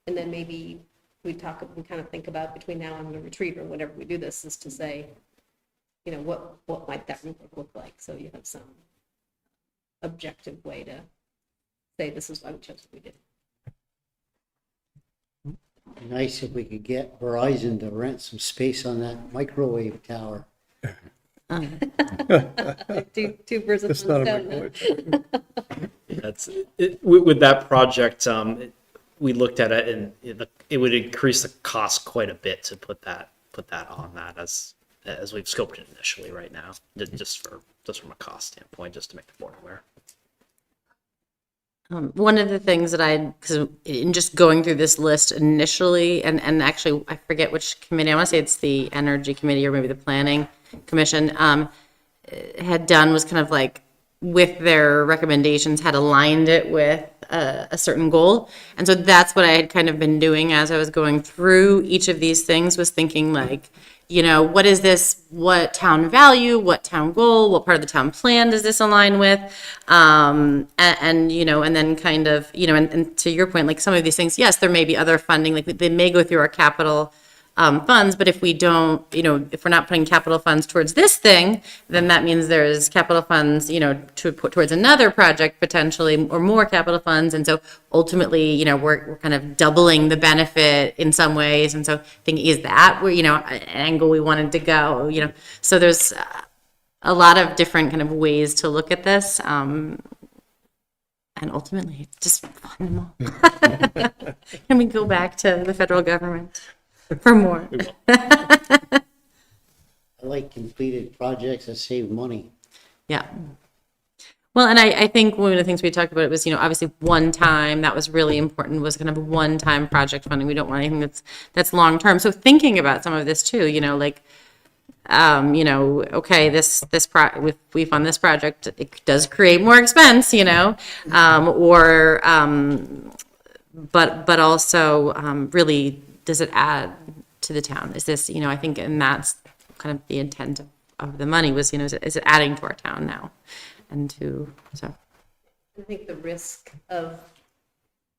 then maybe we kind of think about between now and the retreat or whenever we do this, is to say, what might that rubric look like? So you have some objective way to say, this is why we chose what we did. Nice if we could get Verizon to rent some space on that microwave tower. Two birds with It's one not a stone. microwave. That's it, with that project. We looked at it, and it would increase the cost quite a bit to put that on that as we've scoped it initially right now, just from a cost standpoint, just to make the board aware. One of the things that because in just going through this list initially, and actually I forget which committee, I want to say it's the Energy Committee or maybe the Planning Commission, had done was kind of like, with their recommendations, had aligned it with a certain goal. And so that's what I had kind of been doing as I was going through each of these things, was thinking like, what is this, what town value, what town goal, what part of the town plan does this align with? And then kind of, and to your point, like some of these things, yes, there may be other funding, like they may go through our capital funds, but if we don't, if we're not putting capital funds towards this thing, then that means there's capital funds, to put towards another project potentially, or more capital funds. And so ultimately, we're kind of doubling the benefit in some ways. And so thinking, is that where, an angle we wanted to go, so there's a lot of different kind of ways to look at this. And ultimately, just fund them all. Can we go back to the federal government for more? I like completed projects that save money. Yeah. Well, and I think one of the things we talked about was, obviously one time, that was really important, was kind of one-time project funding. We don't want anything that's long-term. So thinking about some of this too, okay, if we fund this project, it does create more expense, but also really, does it add to the town? Is this, I think, and that's kind of the intent of the money was, is it adding to our town now? And so. I think the risk of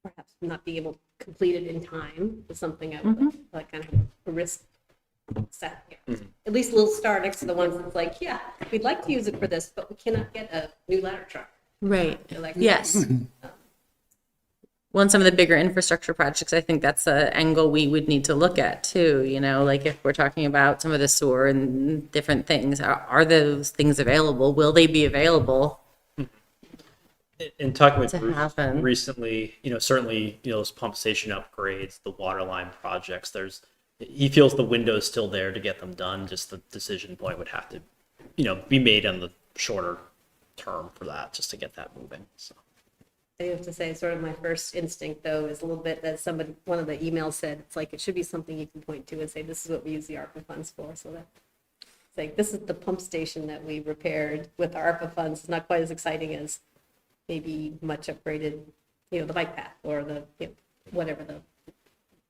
perhaps not being able to complete it in time is something I would like kind of a risk set here. At least a little star next to the ones that's like, yeah, we'd like to use it for this, but we cannot get a new ladder truck. Right. Like, Yes. Well, and some of the bigger infrastructure projects, I think that's an angle we would need to look at too, like if we're talking about some of the sewer and different things, are those things available? Will they be available? In talking with To Bruce happen. recently, certainly, those pump station upgrades, the water line projects, he feels the window is still there to get them done. Just the decision point would have to, be made on the shorter term for that, just to get that moving. So. I have to say, sort of my first instinct, though, is a little bit that one of the emails said, it's like, it should be something you can point to and say, this is what we use the ARPA funds for. So that it's like, this is the pump station that we repaired with our ARPA funds. It's not quite as exciting as maybe much upgraded, the bike path or the, whatever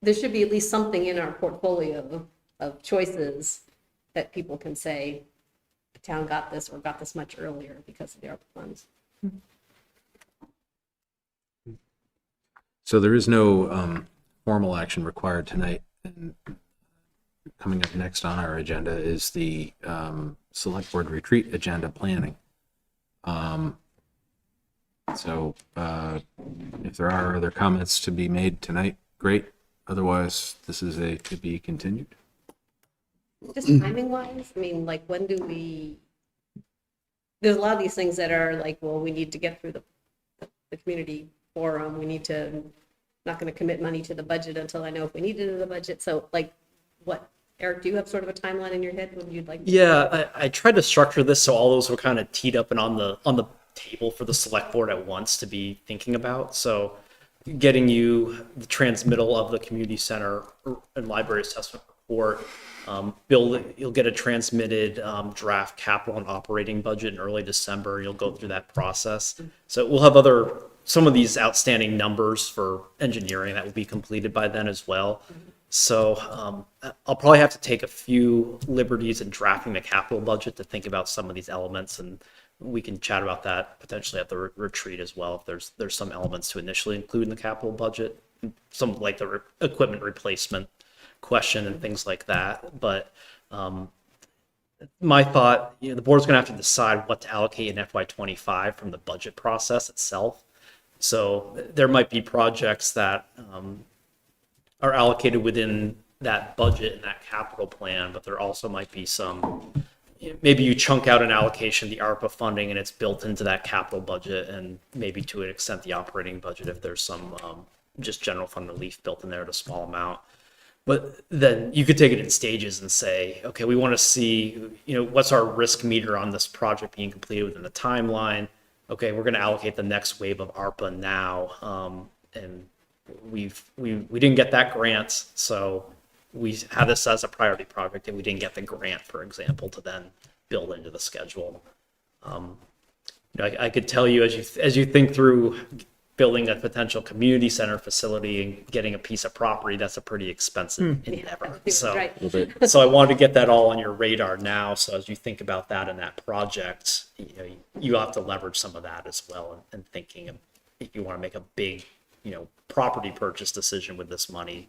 there should be at least something in our portfolio of choices that people can say, the town got this or got this much earlier because of the ARPA funds. So there is no formal action required tonight. And coming up next on our agenda is the Select Board Retreat agenda planning. So if there are other comments to be made tonight, great. Otherwise, this is to be continued. Just timing wise, I mean, like when do we there's a lot of these things that are like, well, we need to get through the community forum. We need to, not going to commit money to the budget until I know if we need it in the budget. So like, what, Eric, do you have sort of a timeline in your head when you'd like? Yeah, I tried to structure this so all those were kind of teed up and on the table for the select board at once to be thinking about. So getting you the transmittal of the community center and library assessment report, you'll get a transmitted draft capital and operating budget in early December. You'll go through that process. So we'll have some of these outstanding numbers for engineering that will be completed by then as well. So I'll probably have to take a few liberties in drafting the capital budget to think about some of these elements, and we can chat about that potentially at the retreat as well. If there's some elements to initially include in the capital budget, some like the equipment replacement question and things like that. But my thought, the board's going to have to decide what to allocate in FY25 from the budget process itself. So there might be projects that are allocated within that budget and that capital plan, but there also might be some, maybe you chunk out an allocation, the ARPA funding, and it's built into that capital budget, and maybe to an extent the operating budget if there's some just general fund relief built in there at a small amount. But then you could take it in stages and say, okay, we want to see, what's our risk meter on this project being completed within the timeline. Okay, we're going to allocate the next wave of ARPA now, and we didn't get that grant, so we have this as a priority project, and we didn't get the grant, for example, to then build into the schedule. I could tell you as you think through building a potential community center facility and getting a piece of property, that's a pretty expensive endeavor. So, so I wanted to get that all on your radar now. So as you think about that and that project, you have to leverage some of that as well, and thinking of, if you want to make a big, property purchase decision with this money,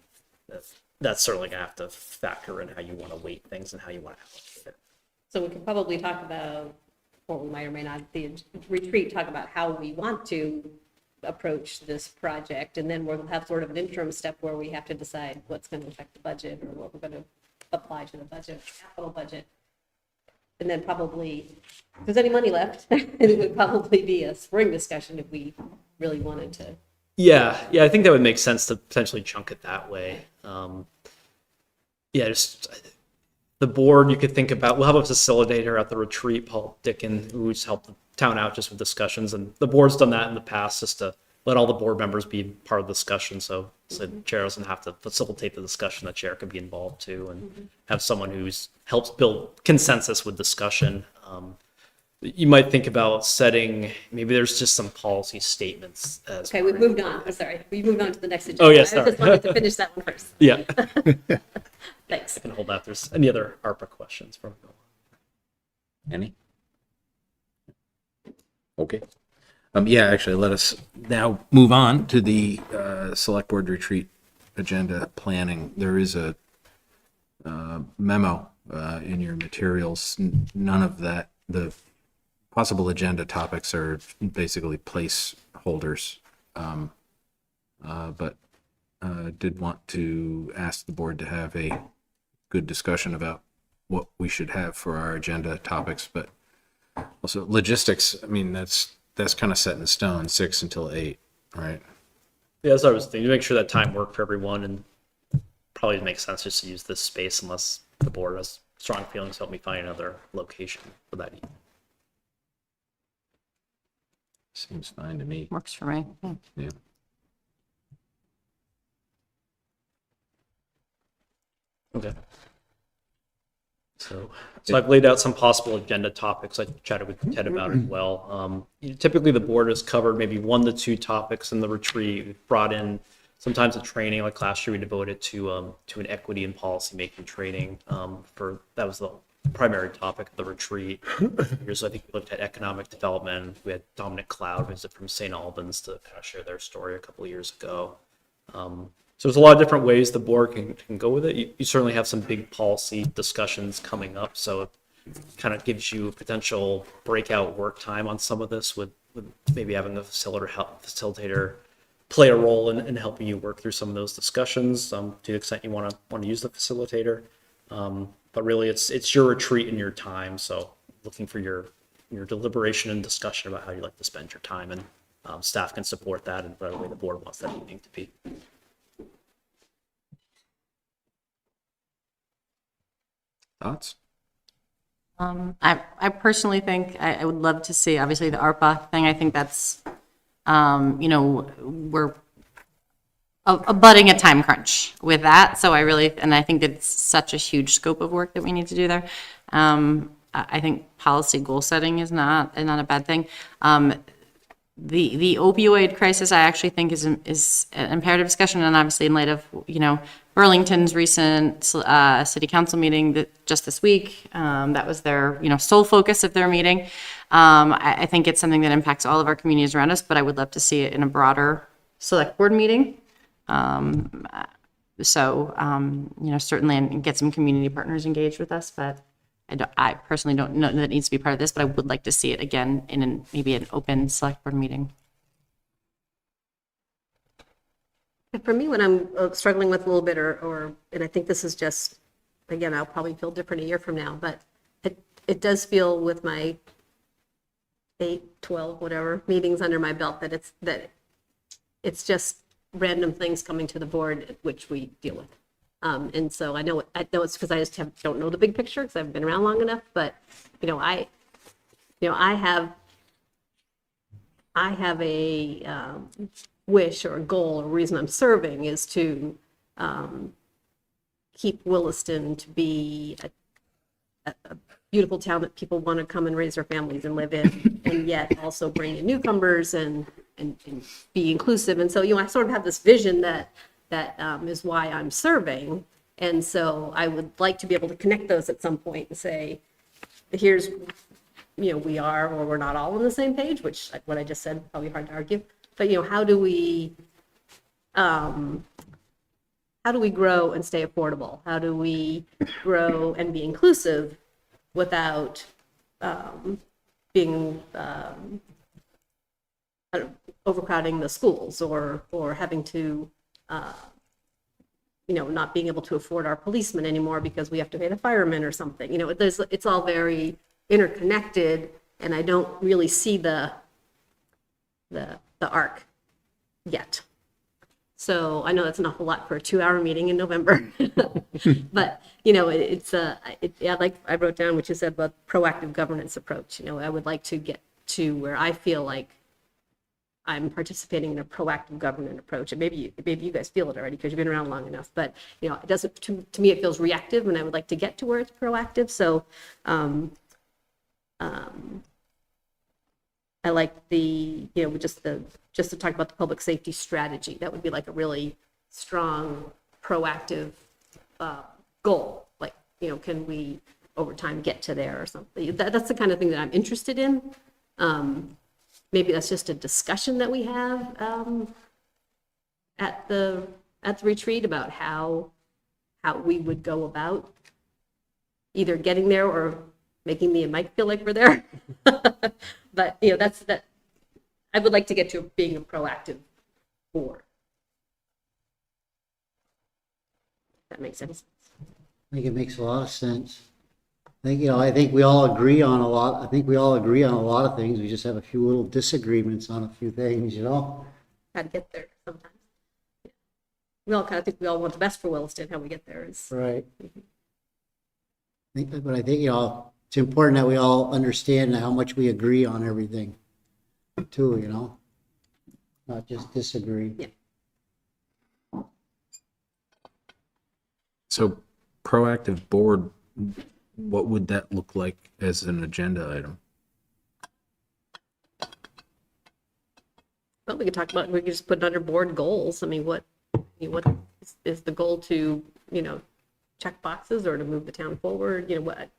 that's certainly going to have to factor in how you want to weight things and how you want to allocate it. So we could probably talk about, or we might or may not, the retreat, talk about how we want to approach this project, and then we'll have sort of an interim step where we have to decide what's going to affect the budget or what we're going to apply to the budget, capital budget. And then probably, if there's any money left, it would probably be a spring discussion if we really wanted to. Yeah, I think that would make sense to potentially chunk it that way. Just the board, you could think about, we'll have a facilitator at the retreat, Paul Dickin, who's helped the town out just with discussions, and the board's done that in the past just to let all the board members be part of the discussion, so the chair doesn't have to facilitate the discussion. The chair could be involved too, and have someone who's helps build consensus with discussion. You might think about setting, maybe there's just some policy statements. Okay, we've moved on. I'm sorry. We moved on to the next agenda. Oh, yes, I just wanted to finish that one first. Yeah. Thanks. I can hold that. If there's any other ARPA questions from Any? Okay. Actually, let us now move on to the select board retreat agenda planning. There is a memo in your materials. None of that, the possible agenda topics are basically placeholders. But did want to ask the board to have a good discussion about what we should have for our agenda topics, but also logistics. I mean, that's kind of set in stone, 6 until 8, right? Yeah, that's what I was thinking, to make sure that time worked for everyone, and probably makes sense just to use this space unless the board has strong feelings, help me find another location for that evening. Seems fine to me. Works for me. Yeah. Okay. So I've laid out some possible agenda topics. I chatted with Ted about as well. Typically the board has covered maybe 1 to 2 topics in the retreat. We've brought in sometimes a training, like last year we devoted to an equity and policy making training. That was the primary topic of the retreat. So I think we looked at economic development. We had Dominic Cloud visit from St. Albans to kind of share their story a couple of years ago. So there's a lot of different ways the board can go with it. You certainly have some big policy discussions coming up, so it kind of gives you potential breakout work time on some of this with maybe having a facilitator play a role in helping you work through some of those discussions to the extent you want to use the facilitator. But really, it's your retreat and your time, so looking for your your deliberation and discussion about how you'd like to spend your time, and staff can support that in whatever way the board wants that evening to be. Thoughts? I personally think I would love to see, obviously, the ARPA thing. I think that's, we're abutting a time crunch with that. So I think it's such a huge scope of work that we need to do there. I think policy goal setting is not a bad thing. The opioid crisis, I actually think is an imperative discussion, and obviously in light of, Burlington's recent city council meeting just this week, that was their, sole focus of their meeting. I think it's something that impacts all of our communities around us, but I would love to see it in a broader select board meeting. Certainly, and get some community partners engaged with us, but I personally don't know that it needs to be part of this, but I would like to see it again in maybe an open select board meeting. For me, when I'm struggling with a little bit, and I think this is just, again, I'll probably feel different a year from now, but it does feel with my 8, 12, whatever meetings under my belt that it's just random things coming to the board, which we deal with. And so I know it's because I just don't know the big picture because I've been around long enough, but I have a wish or a goal or reason I'm serving is to keep Williston to be a beautiful town that people want to come and raise their families and live in, and yet also bring in newcomers and be inclusive. And so, I sort of have this vision that is why I'm serving. And so I would like to be able to connect those at some point and say, here's, we are, or we're not all on the same page, which what I just said, probably hard to argue. But, how do we grow and stay affordable? How do we grow and be inclusive without being overcrowding the schools or having to not being able to afford our policemen anymore because we have to pay the firemen or something. It's all very interconnected, and I don't really see the arc yet. So I know that's an awful lot for a 2-hour meeting in November, but like I wrote down what you said about proactive governance approach. I would like to get to where I feel like I'm participating in a proactive governance approach, and maybe you guys feel it already because you've been around long enough. But it doesn't. To me, it feels reactive, and I would like to get to where it's proactive. So, I like the just to talk about the public safety strategy. That would be like a really strong proactive goal. Like can we over time get to there or something? That's the kind of thing that I'm interested in. Maybe that's just a discussion that we have at the retreat about how we would go about either getting there or making me and Mike feel like we're there. But that's that. I would like to get to being a proactive board. If that makes any sense. I think it makes a lot of sense. I think we all agree on a lot. I think we all agree on a lot of things. We just have a few little disagreements on a few things, How to get there sometimes. Yeah. We all kind of think we all want the best for Williston. How we get there is right. But I think it's important that we all understand how much we agree on everything, too. Not just disagree. Yeah. So proactive board, what would that look like as an agenda item? Well, we could talk about, we could just put it under board goals. I mean, what is the goal to, check boxes or to move the town forward?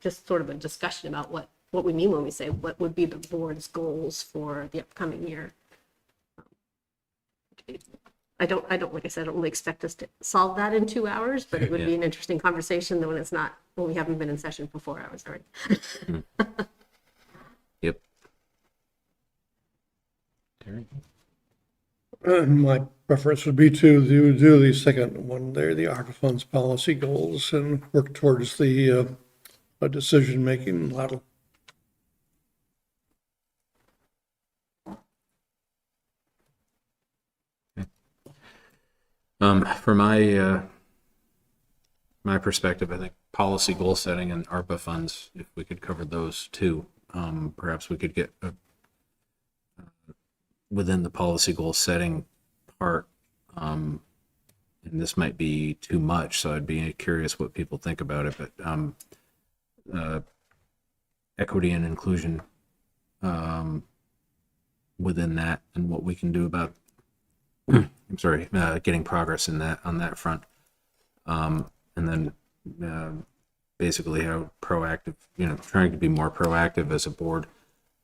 Just sort of a discussion about what we mean when we say what would be the board's goals for the upcoming year. I don't, like I said, I don't really expect us to solve that in 2 hours, but it would be an interesting conversation when we haven't been in session for 4 hours already. Yep. My preference would be to do the second one there, the ARPA Funds policy goals, and work towards the decision-making model. From my perspective, I think policy goal setting and ARPA funds, if we could cover those too, perhaps we could get within the policy goal setting part. And this might be too much, so I'd be curious what people think about it. But equity and inclusion within that, and what we can do about I'm sorry, getting progress in that on that front, and then basically how proactive, trying to be more proactive as a board.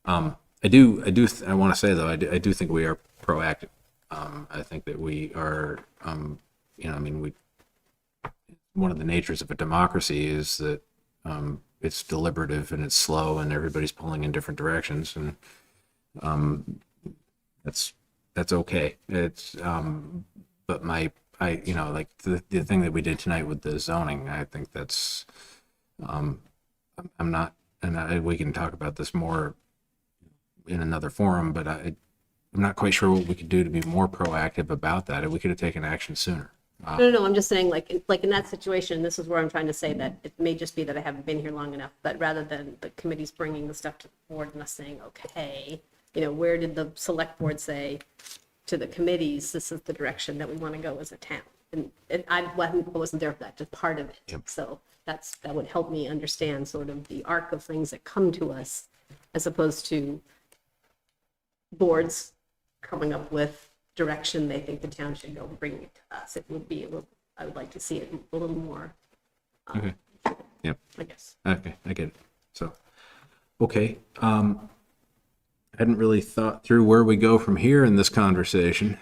I want to say though, I do think we are proactive. I think that we are, one of the natures of a democracy is that it's deliberative and it's slow and everybody's pulling in different directions, and that's okay. It's but like the thing that we did tonight with the zoning, I think that's I'm not, and we can talk about this more in another forum, but I'm not quite sure what we could do to be more proactive about that. We could have taken action sooner. No, I'm just saying, like in that situation, this is where I'm trying to say that it may just be that I haven't been here long enough, but rather than the committees bringing the stuff to the board and us saying, okay, where did the select board say to the committees, this is the direction that we want to go as a town? And I wasn't there for that, just part of it. Yep. So that would help me understand sort of the arc of things that come to us, as opposed to boards coming up with direction they think the town should go and bringing it to us. It would be I would like to see it a little more. Okay. Yep. I guess. Okay, I get it. So, okay. I hadn't really thought through where we go from here in this conversation.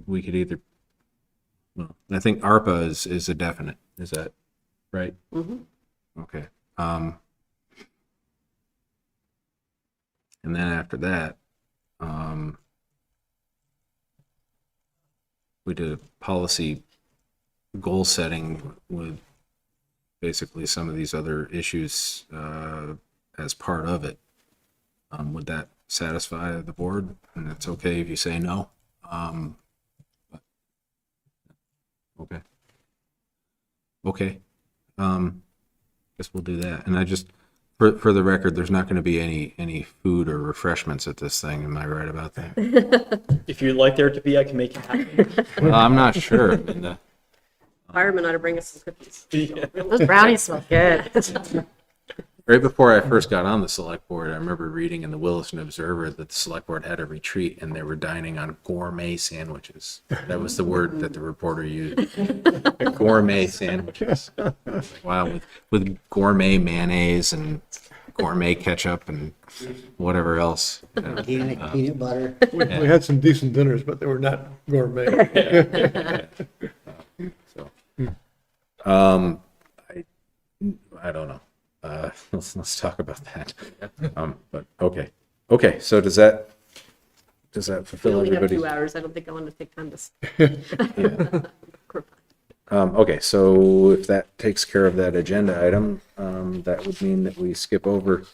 We could either, well, I think ARPA is a definite. Is that right? Mm-hmm. Okay. And then after that, we did a policy goal setting with basically some of these other issues as part of it. Would that satisfy the board? And it's okay if you say no. But, okay. Okay. Guess we'll do that. And I just, for the record, there's not going to be any food or refreshments at this thing. Am I right about that? If you'd like there to be, I can make it happen. Well, I'm not sure. Fireman ought to bring us some cookies. Yeah. Those brownies smell good. Right before I first got on the select board, I remember reading in the Williston Observer that the select board had a retreat and they were dining on gourmet sandwiches. That was the word that the reporter used. Gourmet sandwiches. Wow, with gourmet mayonnaise and gourmet ketchup and whatever else. Peanut butter. We had some decent dinners, but they were not gourmet. So, I don't know. Let's talk about that. But okay. So does that We fulfill only have everybody's? 2 hours. I don't think I want to take time to. Okay, so if that takes care of that agenda item, that would mean that we skip over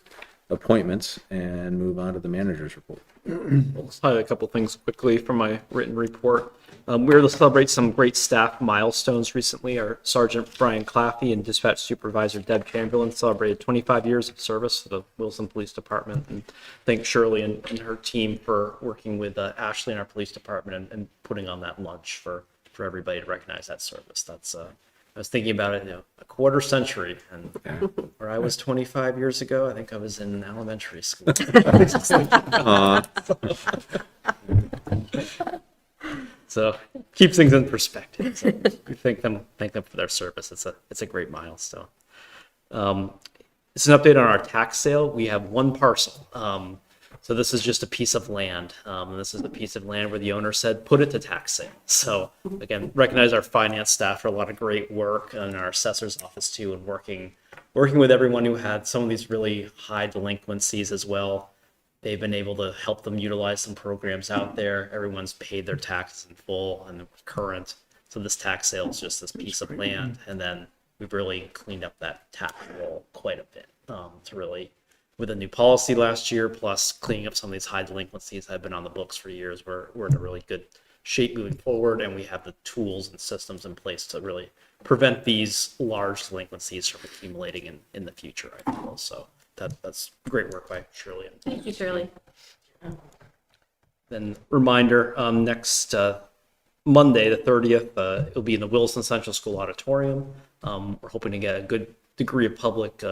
appointments and move on to the manager's report. Let's highlight a couple things quickly from my written report. We were able to celebrate some great staff milestones recently. Our Sergeant Brian Claffey and Dispatch Supervisor Deb Chamberlain celebrated 25 years of service to the Williston Police Department. And thank Shirley and her team for working with Ashley and our police department and putting on that lunch for everybody to recognize that service. That's I was thinking about it, a quarter century, and where I was 25 years ago, I think I was in elementary school. So keeps things in perspective. So we thank them for their service. It's a great milestone. It's an update on our tax sale. We have one parcel. So this is just a piece of land. This is the piece of land where the owner said, put it to tax sale. So again, recognize our finance staff for a lot of great work, and our assessor's office too, and working with everyone who had some of these really high delinquencies as well. They've been able to help them utilize some programs out there. Everyone's paid their taxes in full and current. So this tax sale is just this piece of land. And then we've really cleaned up that tax roll quite a bit to really with a new policy last year, plus cleaning up some of these high delinquencies that have been on the books for years. We're in a really good shape moving forward, and we have the tools and systems in place to really prevent these large delinquencies from accumulating in the future, I feel. So that's great work by Shirley. Thank you, Shirley. Then reminder, next Monday, the 30th, it'll be in the Williston Central School Auditorium. We're hoping to get a good degree of public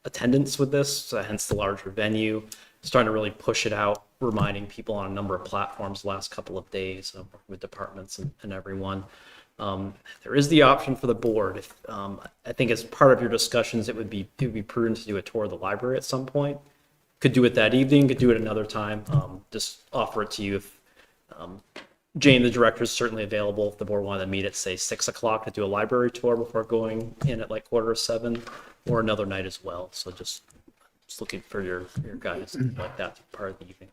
attendance with this, hence the larger venue. Starting to really push it out, reminding people on a number of platforms the last couple of days with departments and everyone. There is the option for the board. If I think as part of your discussions, it would be prudent to do a tour of the library at some point. Could do it that evening, could do it another time. Just offer it to you if Jane, the director, is certainly available if the board wanted to meet at, say, 6 o'clock to do a library tour before going in at like 6:45, or another night as well. So just looking for your guidance like that to be part of the evening.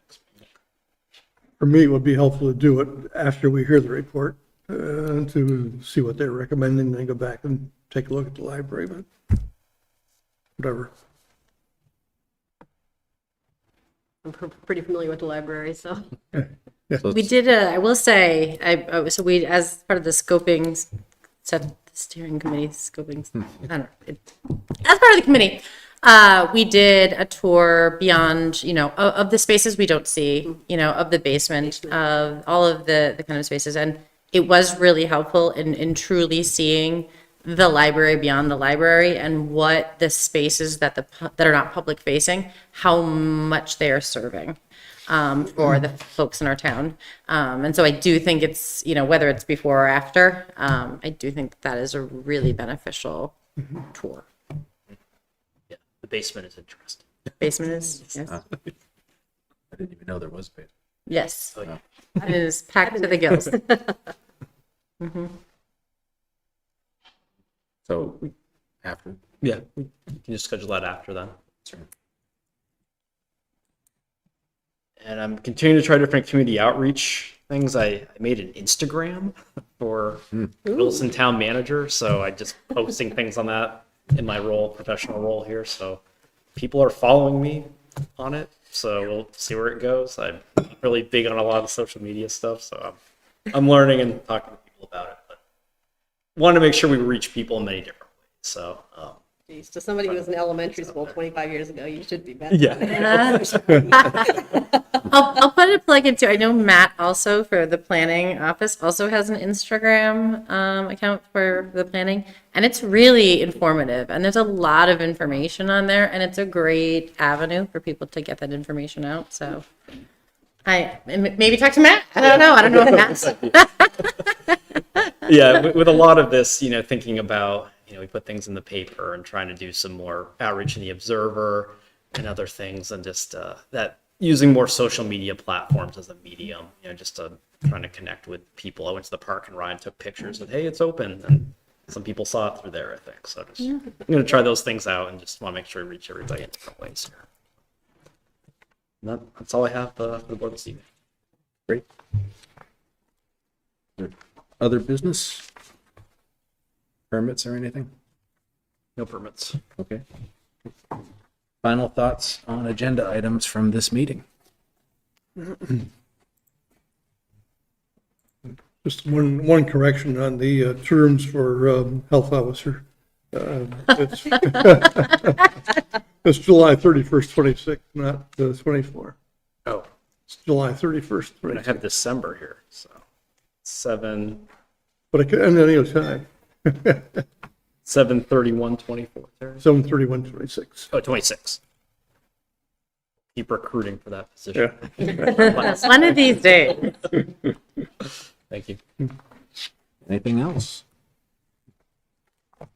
For me, it would be helpful to do it after we hear the report, to see what they're recommending, then go back and take a look at the library, but whatever. I'm pretty familiar with the library, so. We did I will say, so we, as part of the scoping, the steering committee scoping, I don't know, as part of the committee, we did a tour beyond, of the spaces we don't see, of the basement, of all of the kind of spaces. And it was really helpful in truly seeing the library beyond the library and what the spaces that are not public facing, how much they are serving for the folks in our town. And so I do think it's, whether it's before or after, I do think that is a really beneficial tour. Yeah, the basement is interesting. Basement is, yes. I didn't even know there was a basement. Yes. Oh, yeah. It is packed to the gills. So after. Yeah, we can just schedule that after then. Sure. And I'm continuing to try different community outreach things. I made an Instagram for Williston Town Manager, so I just posting things on that in my professional role here. So people are following me on it, so we'll see where it goes. I'm really big on a lot of the social media stuff, so I'm learning and talking to people about it. But want to make sure we reach people in many different ways. So. Geez, to somebody who was in elementary school 25 years ago, you should be better. Yeah. I'll put a plug into, I know Matt also for the planning office also has an Instagram account for the planning, and it's really informative, and there's a lot of information on there, and it's a great avenue for people to get that information out. So maybe talk to Matt. I don't know if Matt's. Yeah, with a lot of this, thinking about, we put things in the paper and trying to do some more outreach in the Observer and other things, and just that using more social media platforms as a medium, just trying to connect with people. I went to the park and Ryan took pictures and, hey, it's open, and some people saw it through there, I think. So I'm going to try those things out and just want to make sure we reach everybody in different ways here. And that's all I have for the board this evening. Great. Other business? Permits or anything? No permits. Okay. Final thoughts on agenda items from this meeting? Just one correction on the terms for health officer. It's it's July 31st, 26, not 24. Oh, It's July 31st, I 26. have December here, so 7. But it could end any other time. 7/31/24. 7/31/26. Oh, 26. Keep recruiting for that position. Yeah. One of these days. Thank you. Anything else?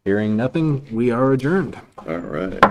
Hearing nothing, we are adjourned. All right.